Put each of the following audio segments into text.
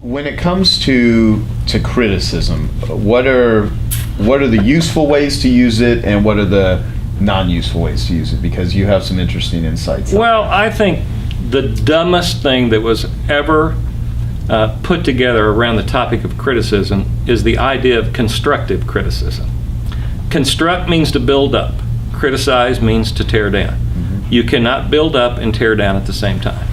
When it comes to criticism, what are the useful ways to use it, and what are the non-useful ways to use it? Because you have some interesting insights. Well, I think the dumbest thing that was ever put together around the topic of criticism is the idea of constructive criticism. Construct means to build up. Criticize means to tear down. Mm-hmm. You cannot build up and tear down at the same time.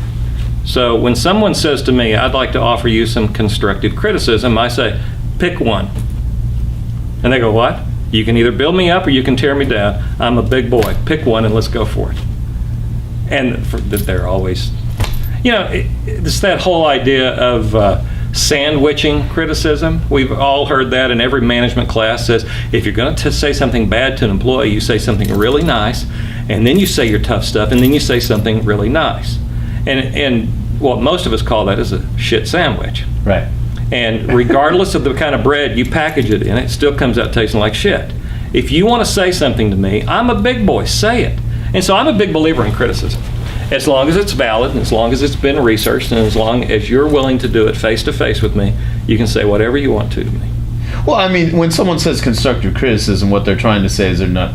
So when someone says to me, I'd like to offer you some constructive criticism, I say, pick one. And they go, what? You can either build me up or you can tear me down. I'm a big boy. Pick one and let's go for it. And they're always, it's that whole idea of sandwiching criticism. We've all heard that in every management class. Says if you're going to say something bad to an employee, you say something really nice, and then you say your tough stuff, and then you say something really nice. And what most of us call that is a shit sandwich. Right. And regardless of the kind of bread you package it in, it still comes out tasting like shit. If you want to say something to me, I'm a big boy, say it. And so I'm a big believer in criticism. As long as it's valid, and as long as it's been researched, and as long as you're willing to do it face to face with me, you can say whatever you want to me. Well, I mean, when someone says constructive criticism, what they're trying to say is they're not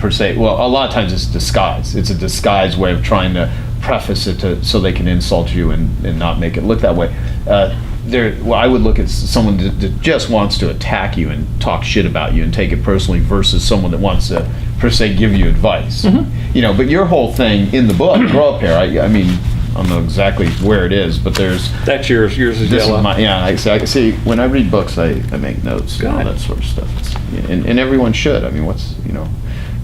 per se, well, a lot of times it's disguise. It's a disguised way of trying to preface it so they can insult you and not make it look that way. I would look at someone that just wants to attack you and talk shit about you and take it personally versus someone that wants to, per se, give you advice. Mm-hmm. But your whole thing in the book, Grow Up Here, I mean, I don't know exactly where it is, but there's... That's yours. Yours is yellow. I see, when I read books, I make notes and all that sort of stuff. And everyone should. I mean,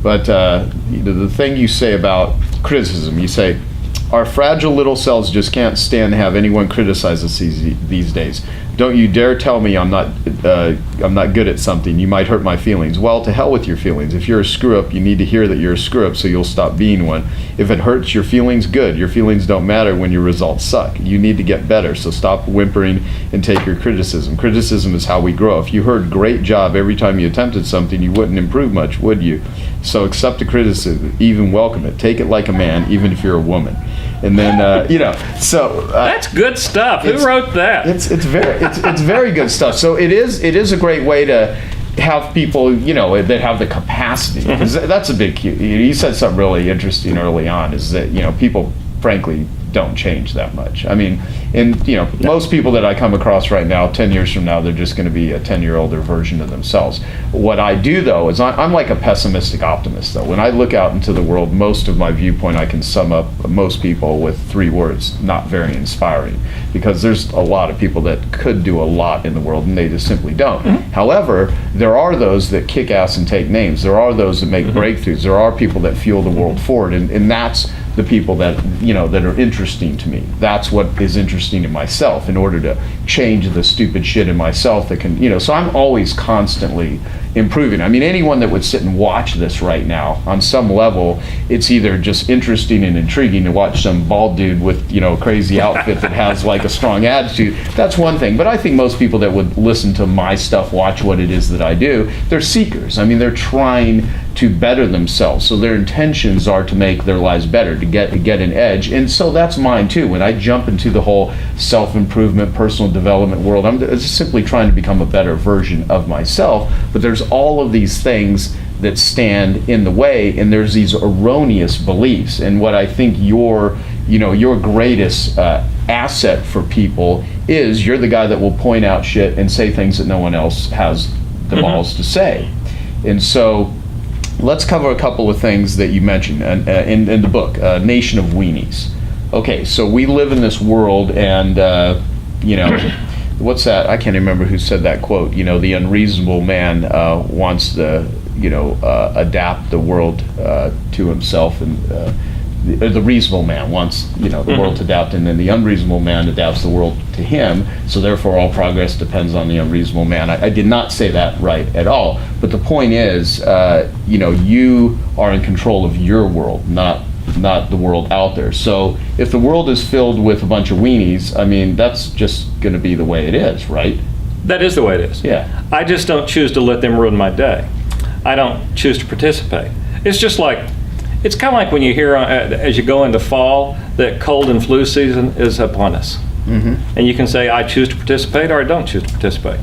But the thing you say about criticism, you say, our fragile little selves just can't stand to have anyone criticize us these days. Don't you dare tell me I'm not good at something. You might hurt my feelings. Well, to hell with your feelings. If you're a screw up, you need to hear that you're a screw up so you'll stop being one. If it hurts your feelings, good. Your feelings don't matter when your results suck. You need to get better, so stop whimpering and take your criticism. Criticism is how we grow. If you heard great job every time you attempted something, you wouldn't improve much, would you? So accept the criticism, even welcome it. Take it like a man, even if you're a woman. And then that's good stuff. Who wrote that? It's very good stuff. So it is a great way to have people that have the capacity, because that's a big key. You said something really interesting early on, is that people frankly don't change that much. I mean, most people that I come across right now, 10 years from now, they're just going to be a 10-year-older version of themselves. What I do, though, is I'm like a pessimistic optimist, though. When I look out into the world, most of my viewpoint, I can sum up most people with 3 words: not very inspiring. Because there's a lot of people that could do a lot in the world, and they just simply don't. Mm-hmm. However, there are those that kick ass and take names. There are those that make breakthroughs. There are people that fuel the world forward, and that's the people that that are interesting to me. That's what is interesting in myself, in order to change the stupid shit in myself that can, so I'm always constantly improving. I mean, anyone that would sit and watch this right now, on some level, it's either just interesting and intriguing to watch some bald dude with, a crazy outfit that has like a strong attitude. That's one thing. But I think most people that would listen to my stuff, watch what it is that I do, they're seekers. I mean, they're trying to better themselves. So their intentions are to make their lives better, to get an edge. And so that's mine too. When I jump into the whole self-improvement, personal development world, I'm just simply trying to become a better version of myself. But there's all of these things that stand in the way, and there's these erroneous beliefs. And what I think your greatest asset for people is you're the guy that will point out shit and say things that no one else has the balls to say. And so let's cover a couple of things that you mentioned in the book, Nation of Weenies. Okay, so we live in this world, and what's that? I can't remember who said that quote. The unreasonable man wants to, adapt the world to himself, and the reasonable man wants, the world to adapt, and then the unreasonable man adapts the world to him. So therefore, all progress depends on the unreasonable man. I did not say that right at all. But the point is, you are in control of your world, not the world out there. So if the world is filled with a bunch of weenies, I mean, that's just going to be the way it is, right? That is the way it is. Yeah. I just don't choose to let them ruin my day. I don't choose to participate. It's just like, it's kind of like when you hear, as you go into fall, that cold and flu season is upon us. And you can say, I choose to participate or I don't choose to participate.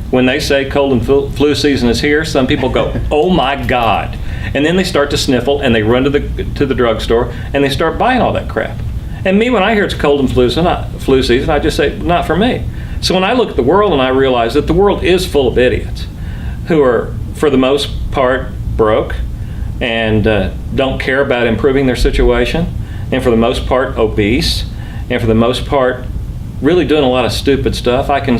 When they say cold and flu season is here, some people go, oh my God. And then they start to sniffle and they run to the drugstore and they start buying all that crap. And me, when I hear it's cold and flu season, I just say, not for me. So when I look at the world and I realize that the world is full of idiots who are, for the most part, broke and don't care about improving their situation, and for the most part, obese, and for the most part, really doing a lot of stupid stuff, I can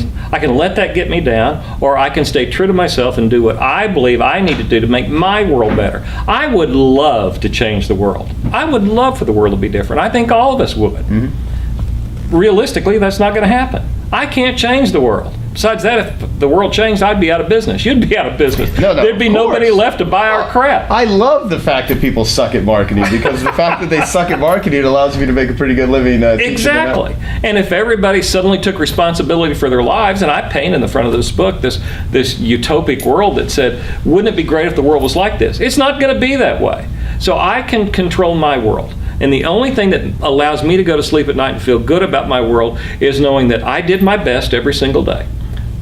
let that get me down, or I can stay true to myself and do what I believe I need to do to make my world better. I would love to change the world. I would love for the world to be different. I think all of us would. Realistically, that's not going to happen. I can't change the world. Besides that, if the world changed, I'd be out of business. You'd be out of business. There'd be nobody left to buy our crap. I love the fact that people suck at marketing, because the fact that they suck at marketing allows me to make a pretty good living. Exactly. And if everybody suddenly took responsibility for their lives, and I paint in the front of this book this utopic world that said, wouldn't it be great if the world was like this? It's not going to be that way. So I can control my world. And the only thing that allows me to go to sleep at night and feel good about my world is knowing that I did my best every single day.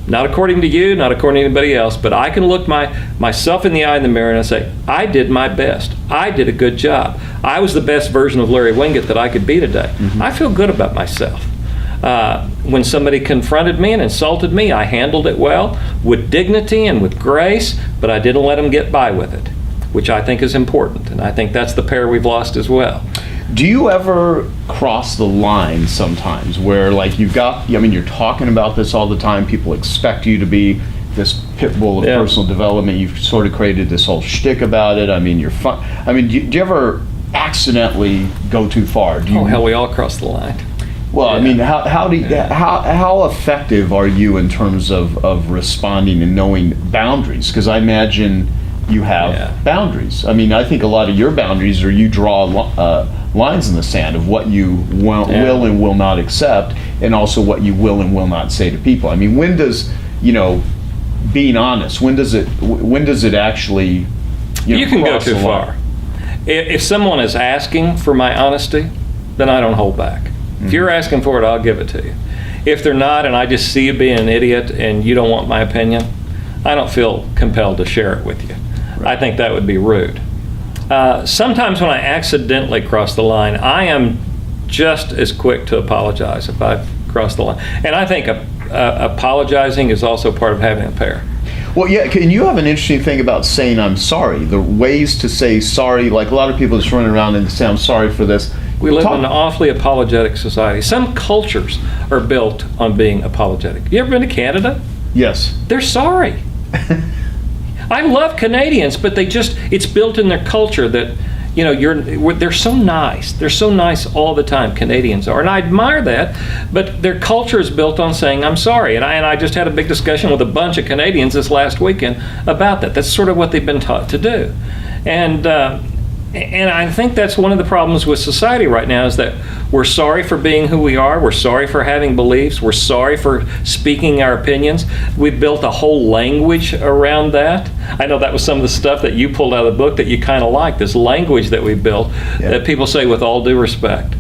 Not according to you, not according to anybody else, but I can look myself in the eye in the mirror and I say, I did my best. I did a good job. I was the best version of Larry Winget that I could be today. I feel good about myself. When somebody confronted me and insulted me, I handled it well, with dignity and with grace, but I didn't let them get by with it, which I think is important. And I think that's the pair we've lost as well. Do you ever cross the line sometimes where, like, you're talking about this all the time, people expect you to be this pit bull of personal development, you've sort of created this whole shtick about it, you're fun. Do you ever accidentally go too far? Hell, we all cross the line. Well, how effective are you in terms of responding and knowing boundaries? Because I imagine you have boundaries. I think a lot of your boundaries are you draw lines in the sand of what you will and will not accept, and also what you will and will not say to people. When does, being honest, when does it actually, you can go too far. If someone is asking for my honesty, then I don't hold back. If you're asking for it, I'll give it to you. If they're not, and I just see you being an idiot and you don't want my opinion, I don't feel compelled to share it with you. Right. I think that would be rude. Sometimes when I accidentally cross the line, I am just as quick to apologize if I've crossed the line. And I think apologizing is also part of having a pair. Well, yeah, and you have an interesting thing about saying I'm sorry. The ways to say sorry, like a lot of people just run around and say I'm sorry for this. We live in an awfully apologetic society. Some cultures are built on being apologetic. You ever been to Canada? Yes. They're sorry. I love Canadians, but it's built in their culture that, they're so nice. They're so nice all the time, Canadians are. And I admire that, but their culture is built on saying, I'm sorry. And I just had a big discussion with a bunch of Canadians this last weekend about that. That's sort of what they've been taught to do. And I think that's one of the problems with society right now, is that we're sorry for being who we are. We're sorry for having beliefs. We're sorry for speaking our opinions. We've built a whole language around that. I know that was some of the stuff that you pulled out of the book that you kind of like, this language that we built that people say with all due respect,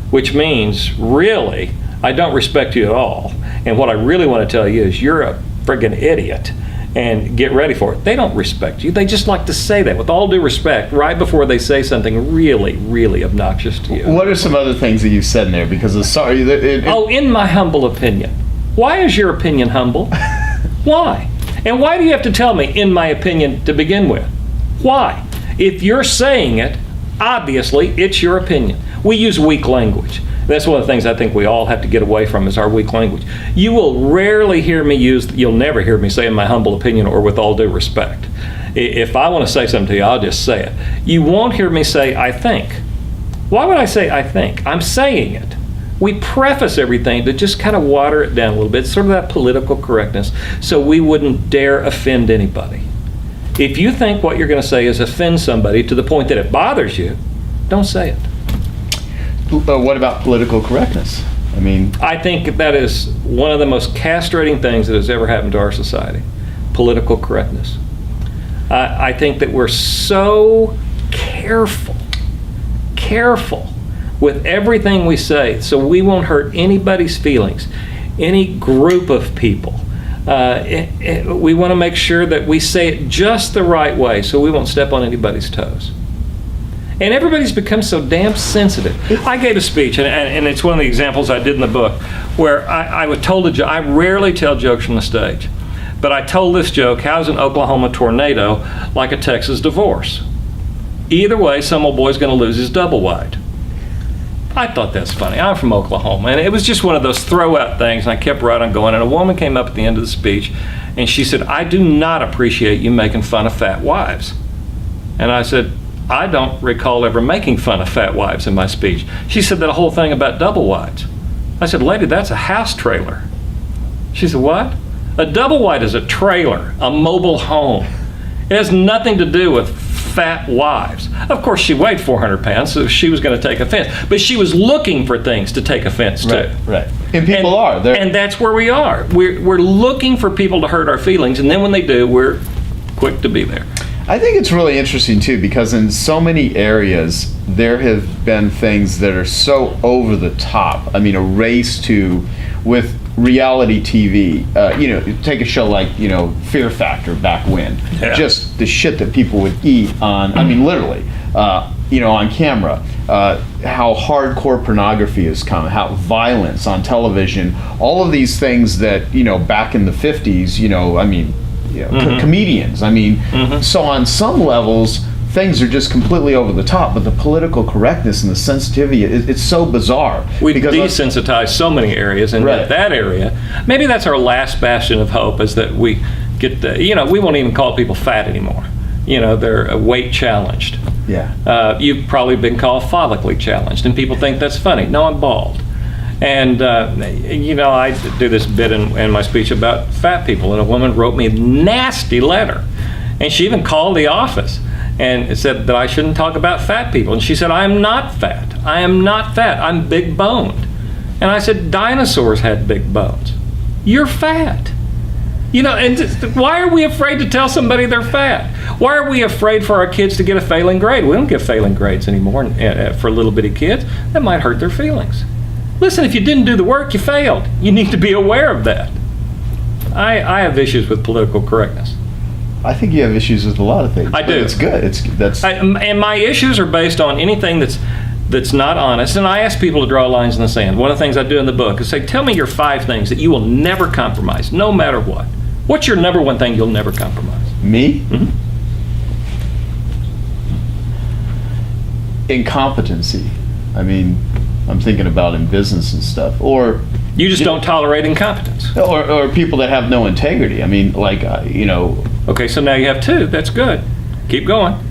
which means, really, I don't respect you at all. And what I really want to tell you is you're a friggin' idiot. And get ready for it. They don't respect you. They just like to say that with all due respect right before they say something really, really obnoxious to you. What are some other things that you've said in there? Because in my humble opinion. Why is your opinion humble? Why? And why do you have to tell me, in my opinion, to begin with? Why? If you're saying it, obviously it's your opinion. We use weak language. That's one of the things I think we all have to get away from, is our weak language. You will rarely hear me you'll never hear me say in my humble opinion or with all due respect. If I want to say something to you, I'll just say it. You won't hear me say, I think. Why would I say I think? I'm saying it. We preface everything to just kind of water it down a little bit, sort of that political correctness, so we wouldn't dare offend anybody. If you think what you're going to say is offend somebody to the point that it bothers you, don't say it. What about political correctness? I think that is one of the most castrating things that has ever happened to our society. Political correctness. I think that we're so careful with everything we say, so we won't hurt anybody's feelings, any group of people. We want to make sure that we say it just the right way so we won't step on anybody's toes. And everybody's become so damn sensitive. I gave a speech, and it's one of the examples I did in the book, where I told a joke. I rarely tell jokes from the stage, but I told this joke: how's an Oklahoma tornado like a Texas divorce? Either way, some old boy's going to lose his double wide. I thought that's funny. I'm from Oklahoma, and it was just one of those throw-out things, and I kept right on going, and a woman came up at the end of the speech, and she said, I do not appreciate you making fun of fat wives. And I said, I don't recall ever making fun of fat wives in my speech. She said that whole thing about double wides. I said, lady, that's a house trailer. She said, what? A double wide is a trailer, a mobile home. It has nothing to do with fat wives. Of course, she weighed 400 pounds, so she was going to take offense. But she was looking for things to take offense to. Right. And people are. And that's where we are. We're looking for people to hurt our feelings, and then when they do, we're quick to be there. I think it's really interesting, too, because in so many areas, there have been things that are so over the top. I mean, a race to, with reality TV, take a show like, Fear Factor back when. Yeah. Just the shit that people would eat on, I mean, literally, on camera. How hardcore pornography has come, how violence on television, all of these things that, back in the 50s, comedians. I mean, so on some levels, things are just completely over the top, but the political correctness and the sensitivity, it's so bizarre. We've desensitized so many areas, and right. that area, maybe that's our last bastion of hope, is that we get we won't even call people fat anymore. They're weight challenged. Yeah. You've probably been called follically challenged, and people think that's funny. No, I'm bald. And, I do this bit in my speech about fat people, and a woman wrote me a nasty letter. And she even called the office and said that I shouldn't talk about fat people. And she said, I am not fat. I am not fat. I'm big boned. And I said, dinosaurs had big bones. You're fat. And why are we afraid to tell somebody they're fat? Why are we afraid for our kids to get a failing grade? We don't give failing grades anymore for little bitty kids. That might hurt their feelings. Listen, if you didn't do the work, you failed. You need to be aware of that. I have issues with political correctness. I think you have issues with a lot of things. I do. It's good. And my issues are based on anything that's not honest. And I ask people to draw lines in the sand. One of the things I do in the book is say, tell me your 5 things that you will never compromise, no matter what. What's your number one thing you'll never compromise? Me? Mm-hmm. Incompetency. I mean, I'm thinking about in business and stuff. Or you just don't tolerate incompetence. Or people that have no integrity. I mean, Okay, so now you have 2. That's good. Keep going.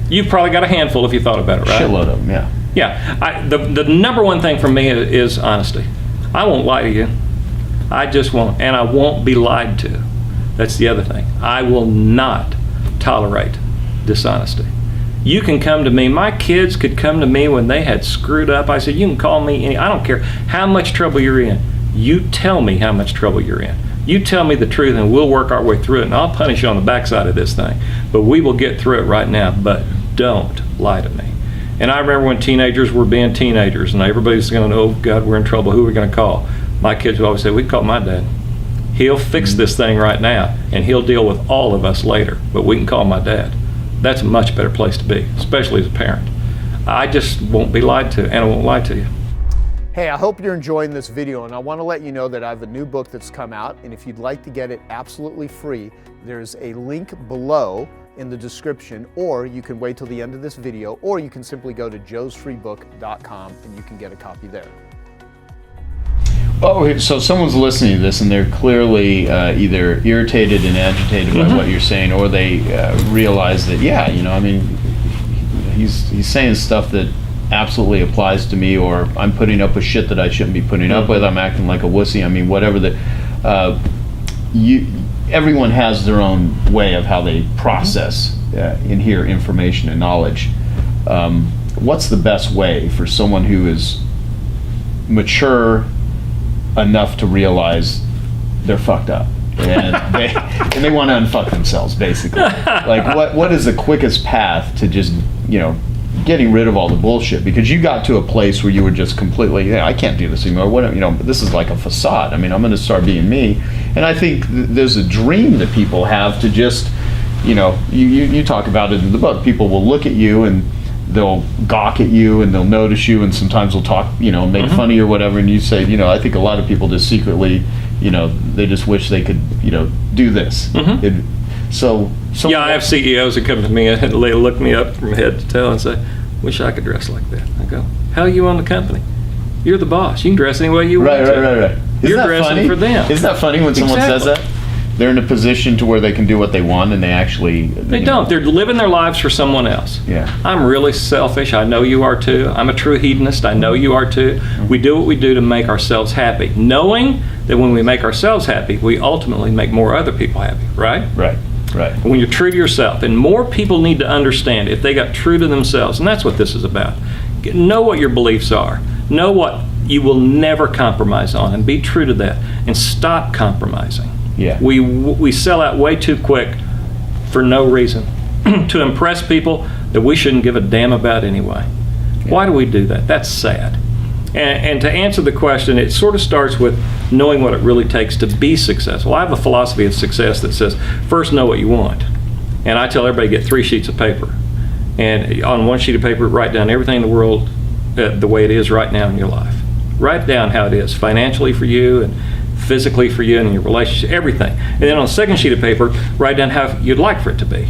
You've probably got a handful if you thought about it, right? Shitload of them, yeah. Yeah. The number one thing for me is honesty. I won't lie to you. I just won't. And I won't be lied to. That's the other thing. I will not tolerate dishonesty. You can come to me. My kids could come to me when they had screwed up. I said, you can call me. I don't care how much trouble you're in. You tell me how much trouble you're in. You tell me the truth, and we'll work our way through it, and I'll punish you on the backside of this thing. But we will get through it right now. But don't lie to me. And I remember when teenagers were being teenagers, and everybody's going, oh, God, we're in trouble. Who are we going to call? My kids would always say, we call my dad. He'll fix this thing right now, and he'll deal with all of us later. But we can call my dad. That's a much better place to be, especially as a parent. I just won't be lied to, and I won't lie to you. Hey, I hope you're enjoying this video, and I want to let you know that I have a new book that's come out, and if you'd like to get it absolutely free, there's a link below in the description, or you can wait till the end of this video, or you can simply go to joesfreebook.com and you can get a copy there. Oh, so someone's listening to this and they're clearly either irritated and agitated by what you're saying, or they realize that, he's saying stuff that absolutely applies to me, or I'm putting up with shit that I shouldn't be putting up with. I'm acting like a wussy. I mean, whatever everyone has their own way of how they process and hear information and knowledge. What's the best way for someone who is mature enough to realize they're fucked up and they want to unfuck themselves, basically? Like, what is the quickest path to just getting rid of all the bullshit, because you got to a place where you were just completely, yeah, I can't do this anymore. What, you know, this is like a facade. I mean, I'm going to start being me. And I think there's a dream that people have to just, you know, you talk about it in the book. People will look at you and they'll gawk at you and they'll notice you, and sometimes they'll talk, you know, make fun of you or whatever. And you say, you know, I think a lot of people just secretly, you know, they just wish they could, you know, do this. So Yeah, I have CEOs that come to me and they look me up from head to toe and say, wish I could dress like that. I go, how you own the company? You're the boss. You can dress any way you want to. Right. You're dressing funny? for them. Isn't that funny when someone says that? They're in a position to where they can do what they want, and they actually... They don't. They're living their lives for someone else. Yeah. I'm really selfish. I know you are too. I'm a true hedonist. I know you are too. We do what we do to make ourselves happy, knowing that when we make ourselves happy, we ultimately make more other people happy, right? Right. When you're true to yourself, and more people need to understand if they got true to themselves, and that's what this is about. Know what your beliefs are. Know what you will never compromise on, and be true to that, and stop compromising. Yeah. We sell out way too quick for no reason to impress people that we shouldn't give a damn about anyway. Yeah. Why do we do that? That's sad. And to answer the question, it sort of starts with knowing what it really takes to be successful. I have a philosophy of success that says, first know what you want. And I tell everybody, get 3 sheets of paper. And on 1 sheet of paper, write down everything in the world the way it is right now in your life. Write down how it is financially for you and physically for you and your relationship, everything. And then on the 2nd sheet of paper, write down how you'd like for it to be.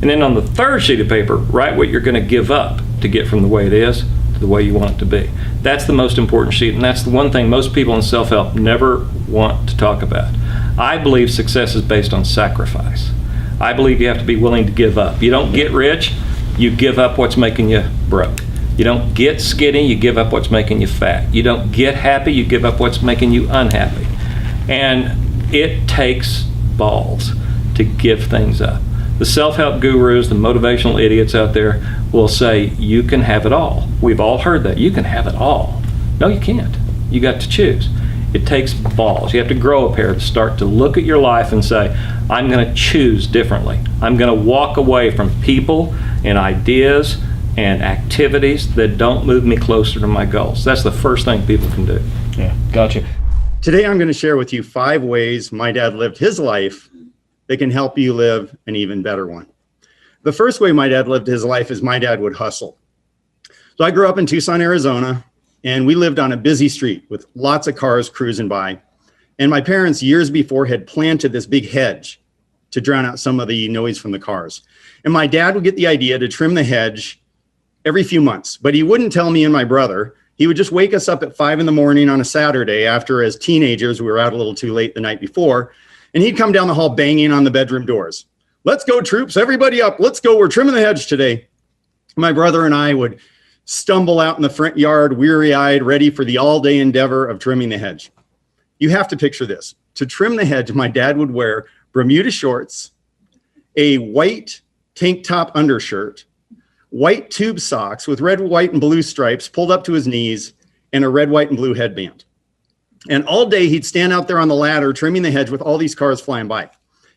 And then on the 3rd sheet of paper, write what you're going to give up to get from the way it is to the way you want it to be. That's the most important sheet, and that's the one thing most people in self-help never want to talk about. I believe success is based on sacrifice. I believe you have to be willing to give up. You don't get rich, you give up what's making you broke. You don't get skinny, you give up what's making you fat. You don't get happy, you give up what's making you unhappy. And it takes balls to give things up. The self-help gurus, the motivational idiots out there will say, you can have it all. We've all heard that. You can have it all. No, you can't. You got to choose. It takes balls. You have to grow a pair to start to look at your life and say, I'm going to choose differently. I'm going to walk away from people and ideas and activities that don't move me closer to my goals. That's the first thing people can do. Yeah, gotcha. Today, I'm going to share with you 5 ways my dad lived his life that can help you live an even better one. The first way my dad lived his life is my dad would hustle. So I grew up in Tucson, Arizona, and we lived on a busy street with lots of cars cruising by. And my parents, years before, had planted this big hedge to drown out some of the noise from the cars. And my dad would get the idea to trim the hedge every few months, but he wouldn't tell me and my brother. He would just wake us up at 5 a.m. on a Saturday after, as teenagers, we were out a little too late the night before. And he'd come down the hall banging on the bedroom doors. Let's go, troops, everybody up. Let's go. We're trimming the hedge today. My brother and I would stumble out in the front yard, weary-eyed, ready for the all-day endeavor of trimming the hedge. You have to picture this. To trim the hedge, my dad would wear Bermuda shorts, a white tank top undershirt, white tube socks with red, white, and blue stripes pulled up to his knees, and a red, white, and blue headband. And all day he'd stand out there on the ladder trimming the hedge with all these cars flying by.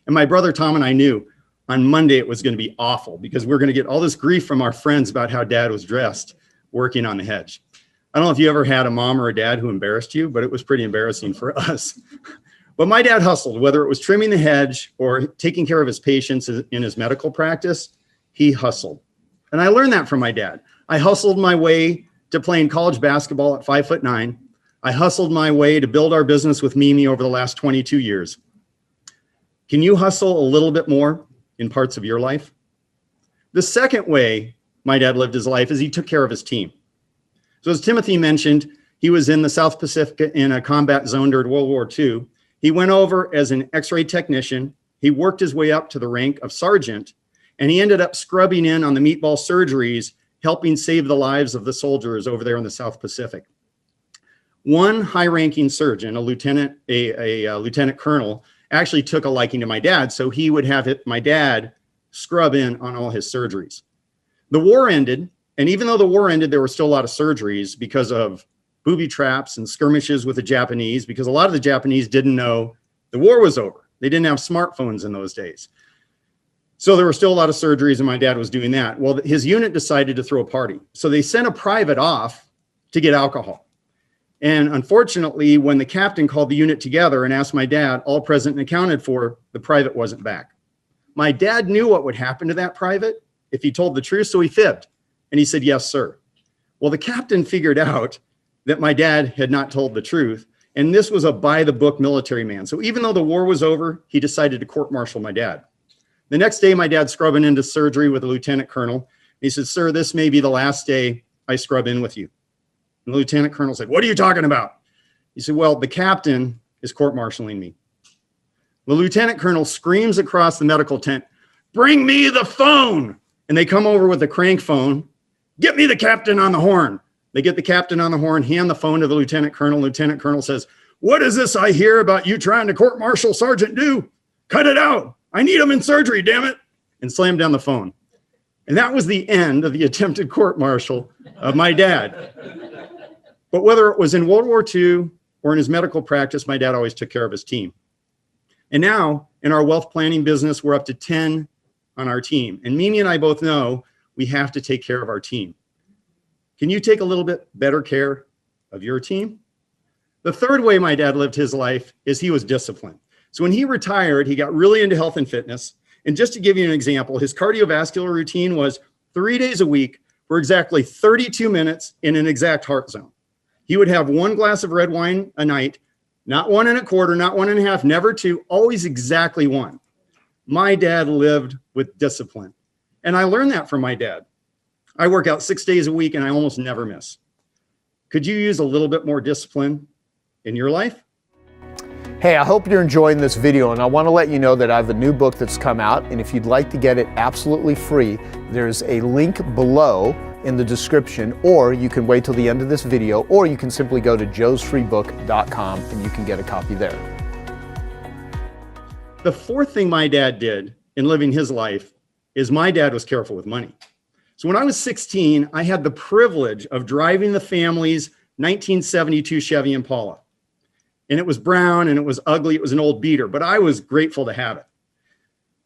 And my brother Tom and I knew on Monday it was going to be awful because we're going to get all this grief from our friends about how dad was dressed working on the hedge. I don't know if you ever had a mom or a dad who embarrassed you, but it was pretty embarrassing for us. But my dad hustled, whether it was trimming the hedge or taking care of his patients in his medical practice, he hustled. And I learned that from my dad. I hustled my way to playing college basketball at 5'9". I hustled my way to build our business with Mimi over the last 22 years. Can you hustle a little bit more in parts of your life? The second way my dad lived his life is he took care of his team. So as Timothy mentioned, he was in the South Pacific in a combat zone during World War II. He went over as an X-ray technician. He worked his way up to the rank of sergeant, and he ended up scrubbing in on the meatball surgeries, helping save the lives of the soldiers over there in the South Pacific. One high-ranking surgeon, a lieutenant colonel, actually took a liking to my dad, so he would have my dad scrub in on all his surgeries. The war ended, and even though the war ended, there were still a lot of surgeries because of booby traps and skirmishes with the Japanese, because a lot of the Japanese didn't know the war was over. They didn't have smartphones in those days. So there were still a lot of surgeries and my dad was doing that. Well, his unit decided to throw a party. So they sent a private off to get alcohol. And unfortunately, when the captain called the unit together and asked my dad, all present and accounted for, the private wasn't back. My dad knew what would happen to that private if he told the truth, so he fibbed. And he said, yes, sir. Well, the captain figured out that my dad had not told the truth. And this was a by-the-book military man. So even though the war was over, he decided to court-martial my dad. The next day, my dad's scrubbing into surgery with a lieutenant colonel. He said, sir, this may be the last day I scrub in with you. And the lieutenant colonel said, what are you talking about? He said, well, the captain is court-martialing me. The lieutenant colonel screams across the medical tent, bring me the phone. And they come over with a crank phone. Get me the captain on the horn. They get the captain on the horn, hand the phone to the lieutenant colonel. Lieutenant colonel says, what is this I hear about you trying to court-martial Sergeant Dew? Cut it out. I need him in surgery, damn it. And slammed down the phone. And that was the end of the attempted court-martial of my dad. But whether it was in World War II or in his medical practice, my dad always took care of his team. And now in our wealth planning business, we're up to 10 on our team. And Mimi and I both know we have to take care of our team. Can you take a little bit better care of your team? The third way my dad lived his life is he was disciplined. So when he retired, he got really into health and fitness. And just to give you an example, his cardiovascular routine was 3 days a week for exactly 32 minutes in an exact heart zone. He would have 1 glass of red wine a night, not 1 1/4, not 1 1/2, never 2, always exactly 1. My dad lived with discipline. And I learned that from my dad. I work out 6 days a week and I almost never miss. Could you use a little bit more discipline in your life? Hey, I hope you're enjoying this video, and I want to let you know that I have a new book that's come out, and if you'd like to get it absolutely free, there's a link below in the description, or you can wait till the end of this video, or you can simply go to joesfreebook.com and you can get a copy there. The fourth thing my dad did in living his life is my dad was careful with money. So when I was 16, I had the privilege of driving the family's 1972 Chevy Impala. And it was brown and it was ugly. It was an old beater, but I was grateful to have it.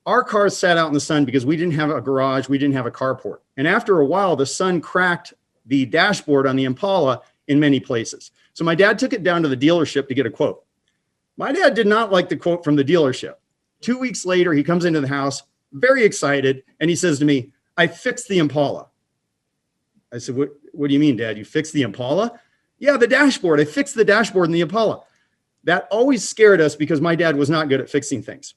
Our cars sat out in the sun because we didn't have a garage. We didn't have a carport. And after a while, the sun cracked the dashboard on the Impala in many places. So my dad took it down to the dealership to get a quote. My dad did not like the quote from the dealership. 2 weeks later, he comes into the house, very excited, and he says to me, I fixed the Impala. I said, what do you mean, Dad? You fixed the Impala? Yeah, the dashboard. I fixed the dashboard in the Impala. That always scared us because my dad was not good at fixing things.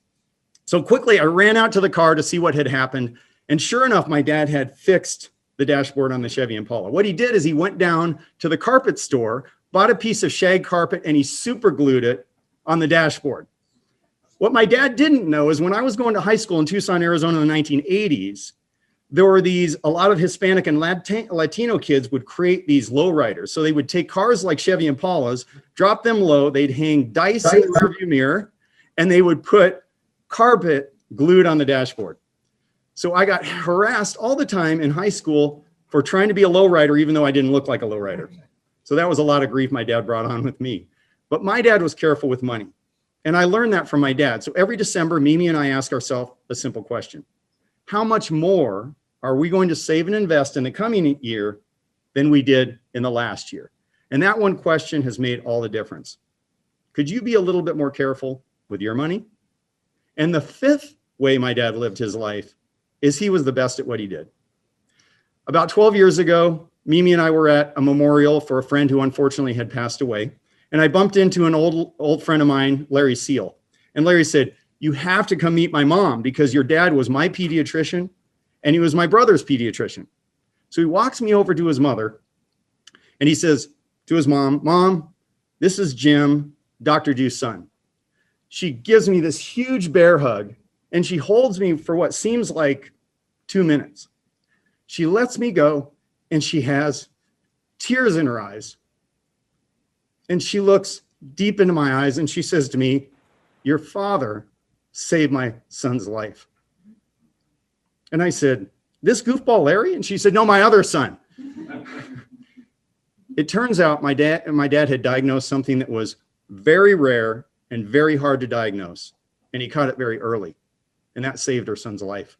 So quickly, I ran out to the car to see what had happened. And sure enough, my dad had fixed the dashboard on the Chevy Impala. What he did is he went down to the carpet store, bought a piece of shag carpet, and he super glued it on the dashboard. What my dad didn't know is when I was going to high school in Tucson, Arizona in the 1980s, there were a lot of Hispanic and Latino kids would create these lowriders. So they would take cars like Chevy Impalas, drop them low, they'd hang dice in the rearview mirror, and they would put carpet glued on the dashboard. So I got harassed all the time in high school for trying to be a lowrider, even though I didn't look like a lowrider. So that was a lot of grief my dad brought on with me. But my dad was careful with money. And I learned that from my dad. So every December, Mimi and I ask ourselves a simple question. How much more are we going to save and invest in the coming year than we did in the last year? And that one question has made all the difference. Could you be a little bit more careful with your money? And the fifth way my dad lived his life is he was the best at what he did. About 12 years ago, Mimi and I were at a memorial for a friend who unfortunately had passed away. And I bumped into an old friend of mine, Larry Seal. And Larry said, you have to come meet my mom because your dad was my pediatrician and he was my brother's pediatrician. So he walks me over to his mother and he says to his mom, Mom, this is Jim, Dr. Dew's son. She gives me this huge bear hug and she holds me for what seems like 2 minutes. She lets me go and she has tears in her eyes. And she looks deep into my eyes and she says to me, your father saved my son's life. And I said, this goofball Larry? And she said, no, my other son. It turns out my dad had diagnosed something that was very rare and very hard to diaggnose. And he caught it very early. And that saved her son's life.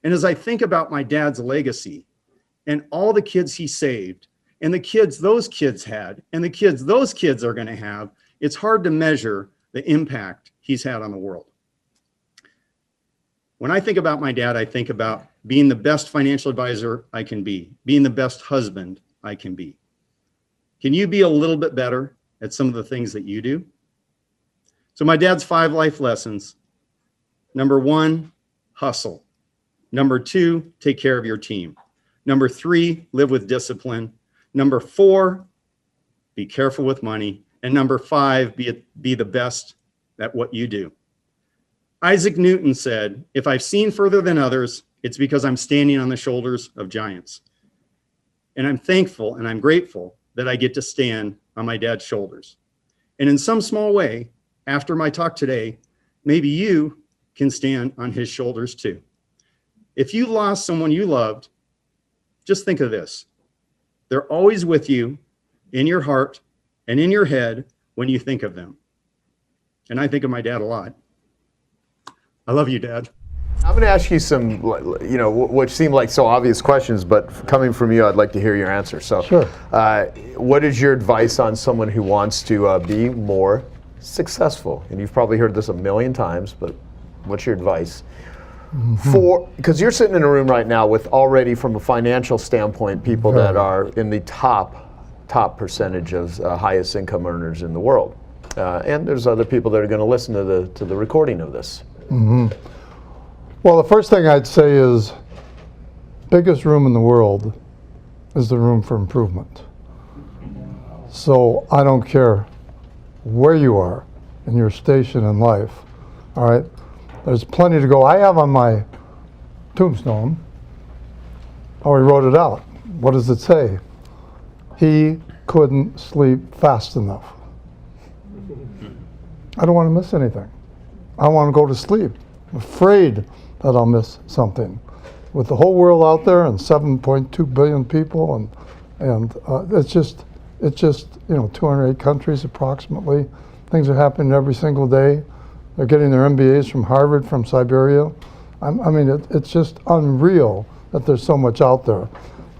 And as I think about my dad's legacy and all the kids he saved and the kids those kids had and the kids those kids are going to have, it's hard to measure the impact he's had on the world. When I think about my dad, I think about being the best financial advisor I can be, being the best husband I can be. Can you be a little bit better at some of the things that you do? So my dad's 5 life lessons. Number 1, hustle. Number 2, take care of your team. Number 3, live with discipline. Number 4, be careful with money. And number 5, be the best at what you do. Isaac Newton said, if I've seen further than others, it's because I'm standing on the shoulders of giants. And I'm thankful and I'm grateful that I get to stand on my dad's shoulders. And in some small way, after my talk today, maybe you can stand on his shoulders too. If you lost someone you loved, just think of this. They're always with you in your heart and in your head when you think of them. And I think of my dad a lot. I love you, Dad. I'm going to ask you some, which seem like so obvious questions, but coming from you, I'd like to hear your answer. So, sure. What is your advice on someone who wants to be more successful? And you've probably heard this a million times, but what's your advice? Because you're sitting in a room right now with already, from a financial standpoint, people that are in the top percentage of highest income earners in the world. And there's other people that are going to listen to the recording of this. Well, the first thing I'd say is, biggest room in the world is the room for improvement. So I don't care where you are in your station in life, all right? There's plenty to go. I have on my tombstone, I already wrote it out. What does it say? He couldn't sleep fast enough. I don't want to miss anything. I want to go to sleep. I'm afraid that I'll miss something. With the whole world out there and 7.2 billion people, and it's just 208 countries approximately. Things are happening every single day. They're getting their MBAs from Harvard, from Siberia. It's just unreal that there's so much out there.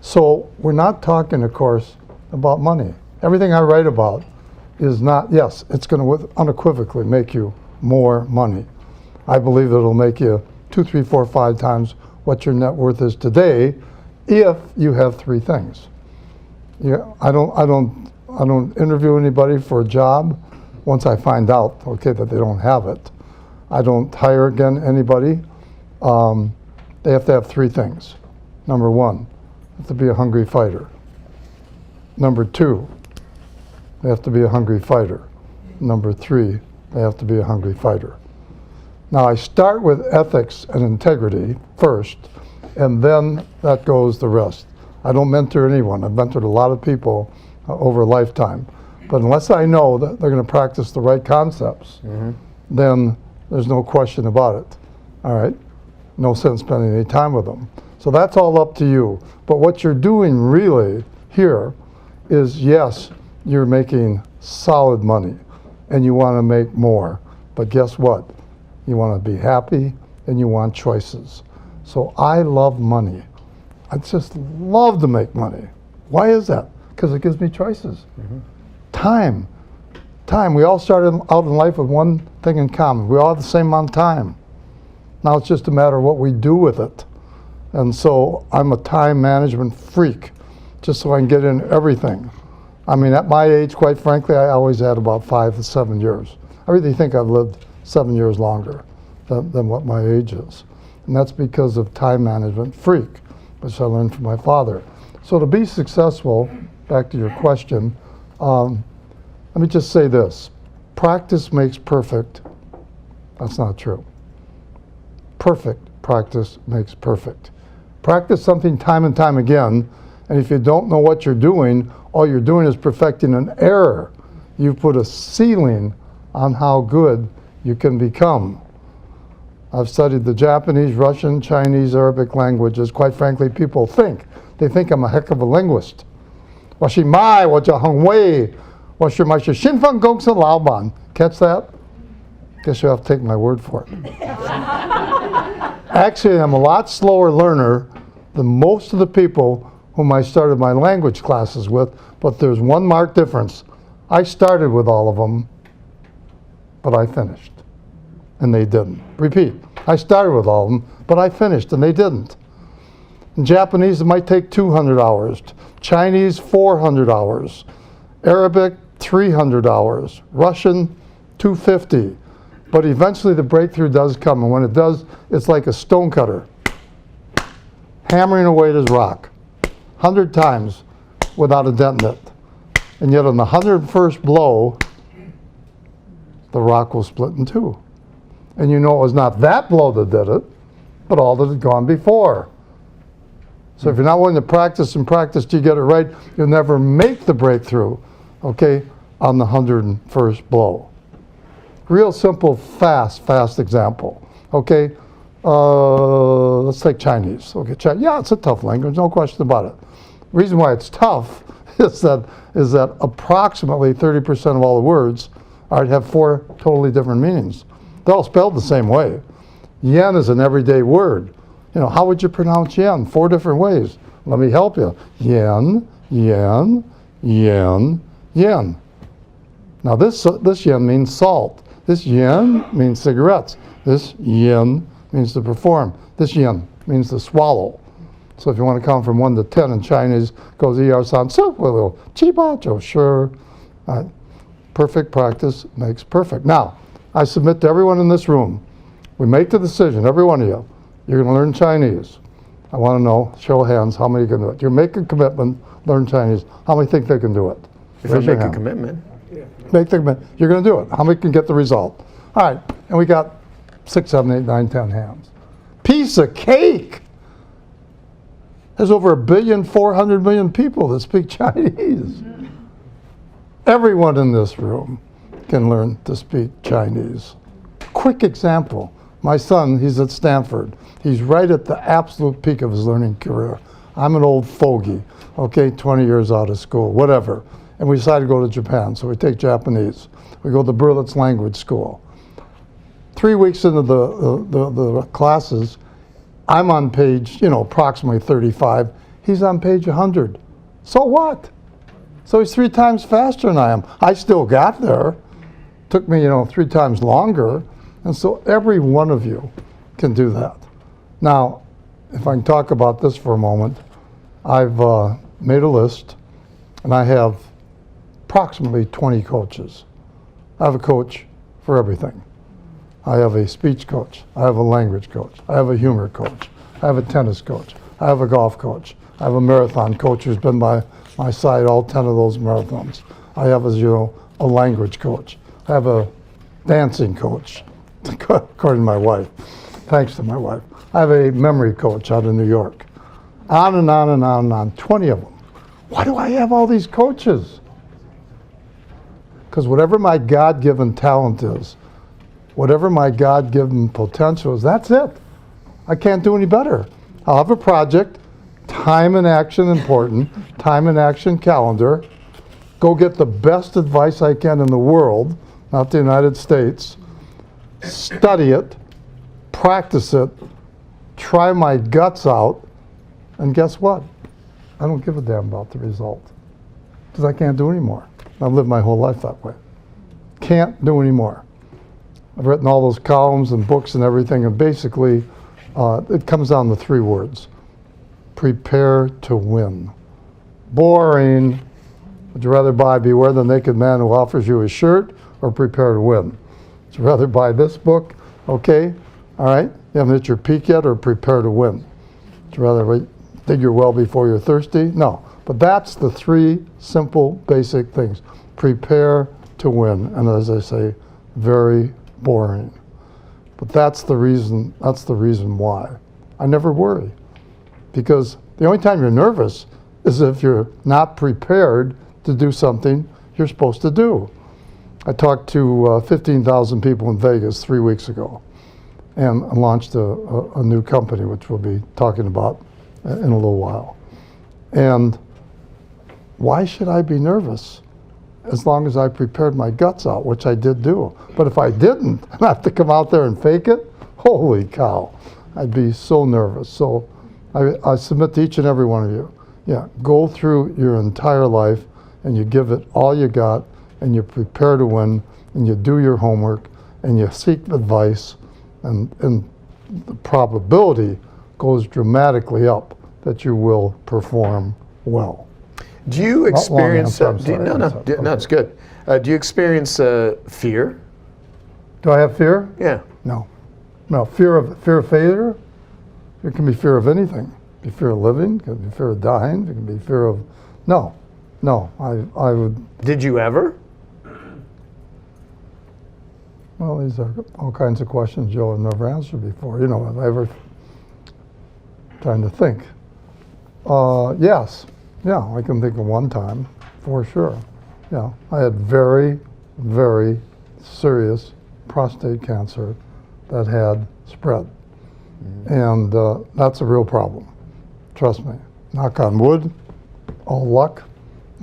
So we're not talking, of course, about money. Everything I write about is not, yes, it's going to unequivocally make you more money. I believe it'll make you 2, 3, 4, 5 times what your net worth is today if you have 3 things. I don't interview anybody for a job once I find out, okay, that they don't have it. I don't hire again anybody. They have to have 3 things. Number 1, they have to be a hungry fighter. Number 2, they have to be a hungry fighter. Number 3, they have to be a hungry fighter. Now I start with ethics and integrity first, and then that goes the rest. I don't mentor anyone. I've mentored a lot of people over a lifetime. But unless I know that they're going to practice the right concepts, then there's no question about it. All right? No sense spending any time with them. So that's all up to you. But what you're doing really here is, yes, you're making solid money and you want to make more. But guess what? You want to be happy and you want choices. So I love money. I just love to make money. Why is that? Because it gives me choices. Time. We all started out in life with one thing in common. We all have the same amount of time. Now it's just a matter of what we do with it. And so I'm a time management freak, just so I can get in everything. I mean, at my age, quite frankly, I always had about 5 to 7 years. I really think I've lived 7 years longer than what my age is. And that's because of time management freak, which I learned from my father. So to be successful, back to your question, let me just say this. Practice makes perfect. That's not true. Perfect practice makes perfect. Practice something time and time again, and if you don't know what you're doing, all you're doing is perfecting an error. You put a ceiling on how good you can become. I've studied the Japanese, Russian, Chinese, Arabic languages. Quite frankly, people think I'm a heck of a linguist. Catch that? Guess you have to take my word for it. Actually, I'm a lot slower learner than most of the people whom I started my language classes with, but there's one marked difference. I started with all of them, but I finished, and they didn't. Repeat, I started with all of them, but I finished, and they didn't. In Japanese, it might take 200 hours. Chinese, 400 hours. Arabic, 300 hours. Russian, 250. But eventually the breakthrough does come, and when it does, it's like a stone cutter, hammering away this rock 100 times without a dent in it. And yet on the 101st blow, the rock will split in two. And you know it was not that blow that did it, but all that had gone before. So if you're not willing to practice and practice till you get it right, you'll never make the breakthrough, okay, on the 101st blow. Real simple, fast example, okay? Let's take Chinese. Okay, yeah, it's a tough language, no question about it. The reason why it's tough is that approximately 30% of all the words have 4 totally different meanings. They're all spelled the same way. Yen is an everyday word. You know, how would you pronounce yen? 4 different ways. Let me help you. Yen, yen, yen, yen. Now this yen means salt. This yen means cigarettes. This yen means to perform. This yen means to swallow. So if you want to count from 1 to 10 in Chinese, goes er san su, little chibacho, sure. Perfect practice makes perfect. Now, I submit to everyone in this room, we make the decision, every one of you, you're going to learn Chinese. I want to know, show of hands, how many can do it. You make a commitment, learn Chinese. How many think they can do it? If I make a commitment. Make the commitment. You're going to do it. How many can get the result? All right, and we got 6, 7, 8, 9, 10 hands. Piece of cake. There's over 1,400,000,000 people that speak Chinese. Everyone in this room can learn to speak Chinese. Quick example. My son, he's at Stanford. He's right at the absolute peak of his learning career. I'm an old fogey, okay, 20 years out of school, whatever. And we decided to go to Japan, so we take Japanese. We go to Berlitz Language School. 3 weeks into the classes, I'm on page, approximately 35. He's on page 100. So what? So he's 3 times faster than I am. I still got there. Took me, 3 times longer. And so every one of you can do that. Now, if I can talk about this for a moment, I've made a list, and I have approximately 20 coaches. I have a coach for everything. I have a speech coach. I have a language coach. I have a humor coach. I have a tennis coach. I have a golf coach. I have a marathon coach who's been by my side all 10 of those marathons. I have, as you know, a language coach. I have a dancing coach, according to my wife. Thanks to my wife. I have a memory coach out in New York. On and on and on and on, 20 of them. Why do I have all these coaches? Because whatever my God-given talent is, whatever my God-given potential is, that's it. I can't do any better. I'll have a project, time and action important, time and action calendar, go get the best advice I can in the world, not the United States, study it, practice it, try my guts out, and guess what? I don't give a damn about the result, because I can't do any more. I've lived my whole life that way. Can't do any more. I've written all those columns and books and everything, and basically it comes down to 3 words. Prepare to win. Boring. Would you rather buy Beware the Naked Man Who Offers You a Shirt or Prepare to Win? Would you rather buy this book? Okay, all right. You haven't hit your peak yet, or Prepare to Win? Would you rather dig your well before you're thirsty? No. But that's the 3 simple, basic things. Prepare to win. And as I say, very boring. But that's the reason why. I never worry. Because the only time you're nervous is if you're not prepared to do something you're supposed to do. I talked to 15,000 people in Vegas 3 weeks ago and launched a new company, which we'll be talking about in a little while. And why should I be nervous? As long as I prepared my guts out, which I did do. But if I didn't, and I have to come out there and fake it, holy cow. I'd be so nervous. So I submit to each and every one of you, yeah, go through your entire life and you give it all you got and you prepare to win and you do your homework and you seek advice, and the probability goes dramatically up that you will perform well. Do you experience, Long answer, I'm sorry. no, it's good. Do you experience fear? Do I have fear? Yeah. No. No, fear of failure? It can be fear of anything. It can be fear of living, it can be fear of dying, it can be fear of, no, I would, Did you ever? well, these are all kinds of questions Joe have never answered before. You know, have I ever, trying to think. Yes, yeah, I can think of one time, for sure. Yeah, I had very, very serious prostate cancer that had spread. And that's a real problem, trust me. Knock on wood, all luck,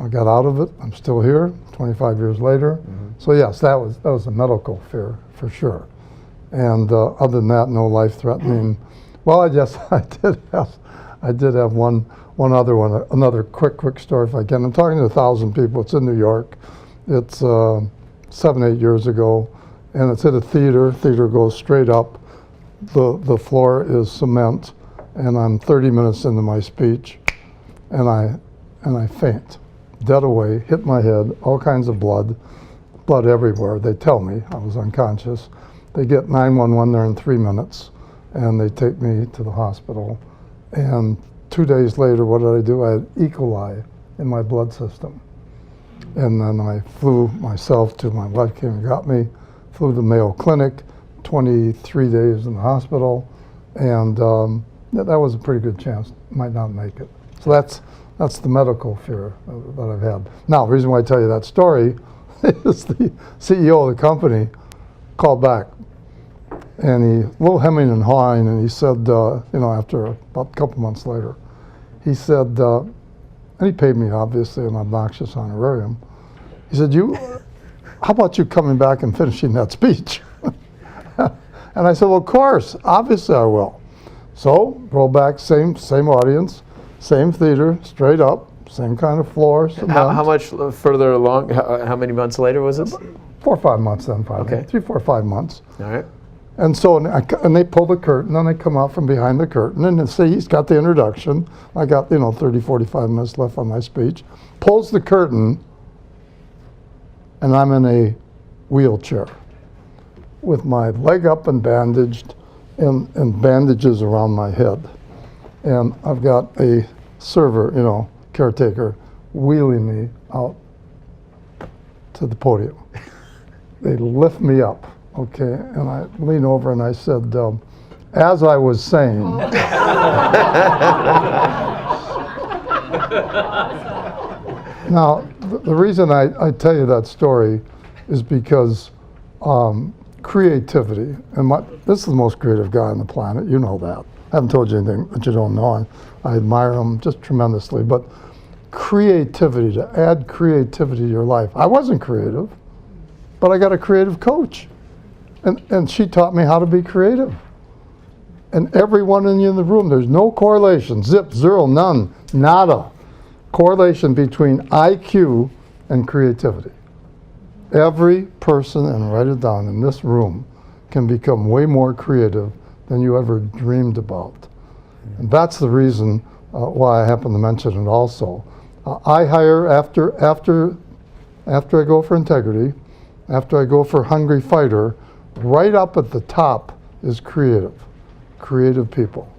I got out of it, I'm still here, 25 years later. So yes, that was a medical fear, for sure. And other than that, no life-threatening. Well, I did have one other one, another quick story if I can. I'm talking to 1,000 people, it's in New York. It's 7, 8 years ago, and it's at a theater. Theater goes straight up. The floor is cement, and I'm 30 minutes into my speech, and I faint, dead away, hit my head, all kinds of blood everywhere. They tell me I was unconscious. They get 911 there in 3 minutes, and they take me to the hospital. And 2 days later, what did I do? I had E. coli in my blood system. And then I flew myself to, my wife came and got me, flew to the Mayo Clinic, 23 days in the hospital, and that was a pretty good chance, might not make it. So that's the medical fear that I've had. Now, the reason why I tell you that story is the CEO of the company called back, and he, a little hemming and hawing, and he said, you know, after about a couple months later, he said, and he paid me obviously an obnoxious honorarium. He said, how about you coming back and finishing that speech? And I said, well, of course, obviously I will. So, roll back, same audience, same theater, straight up, same kind of floor. How much further along, how many months later was this? 4 or 5 months then, probably. Okay. 3, 4, 5 months. All right. And so, and they pull the curtain, and I come out from behind the curtain, and they say, he's got the introduction. I got, 30, 45 minutes left on my speech. Pulls the curtain, and I'm in a wheelchair with my leg up and bandaged, and bandages around my head. And I've got a server, caretaker, wheeling me out to the podium. They lift me up, okay, and I lean over and I said, as I was saying, now, the reason I tell you that story is because creativity, and this is the most creative guy on the planet, you know that. I haven't told you anything that you don't know. I admire him just tremendously, but creativity, to add creativity to your life. I wasn't creative, but I got a creative coach, and she taught me how to be creative. And everyone in the room, there's no correlation, zip, zero, none, nada, correlation between IQ and creativity. Every person, and write it down, in this room can become way more creative than you ever dreamed about. And that's the reason why I happen to mention it also. I hire after I go for integrity, after I go for hungry fighter, right up at the top is creative people.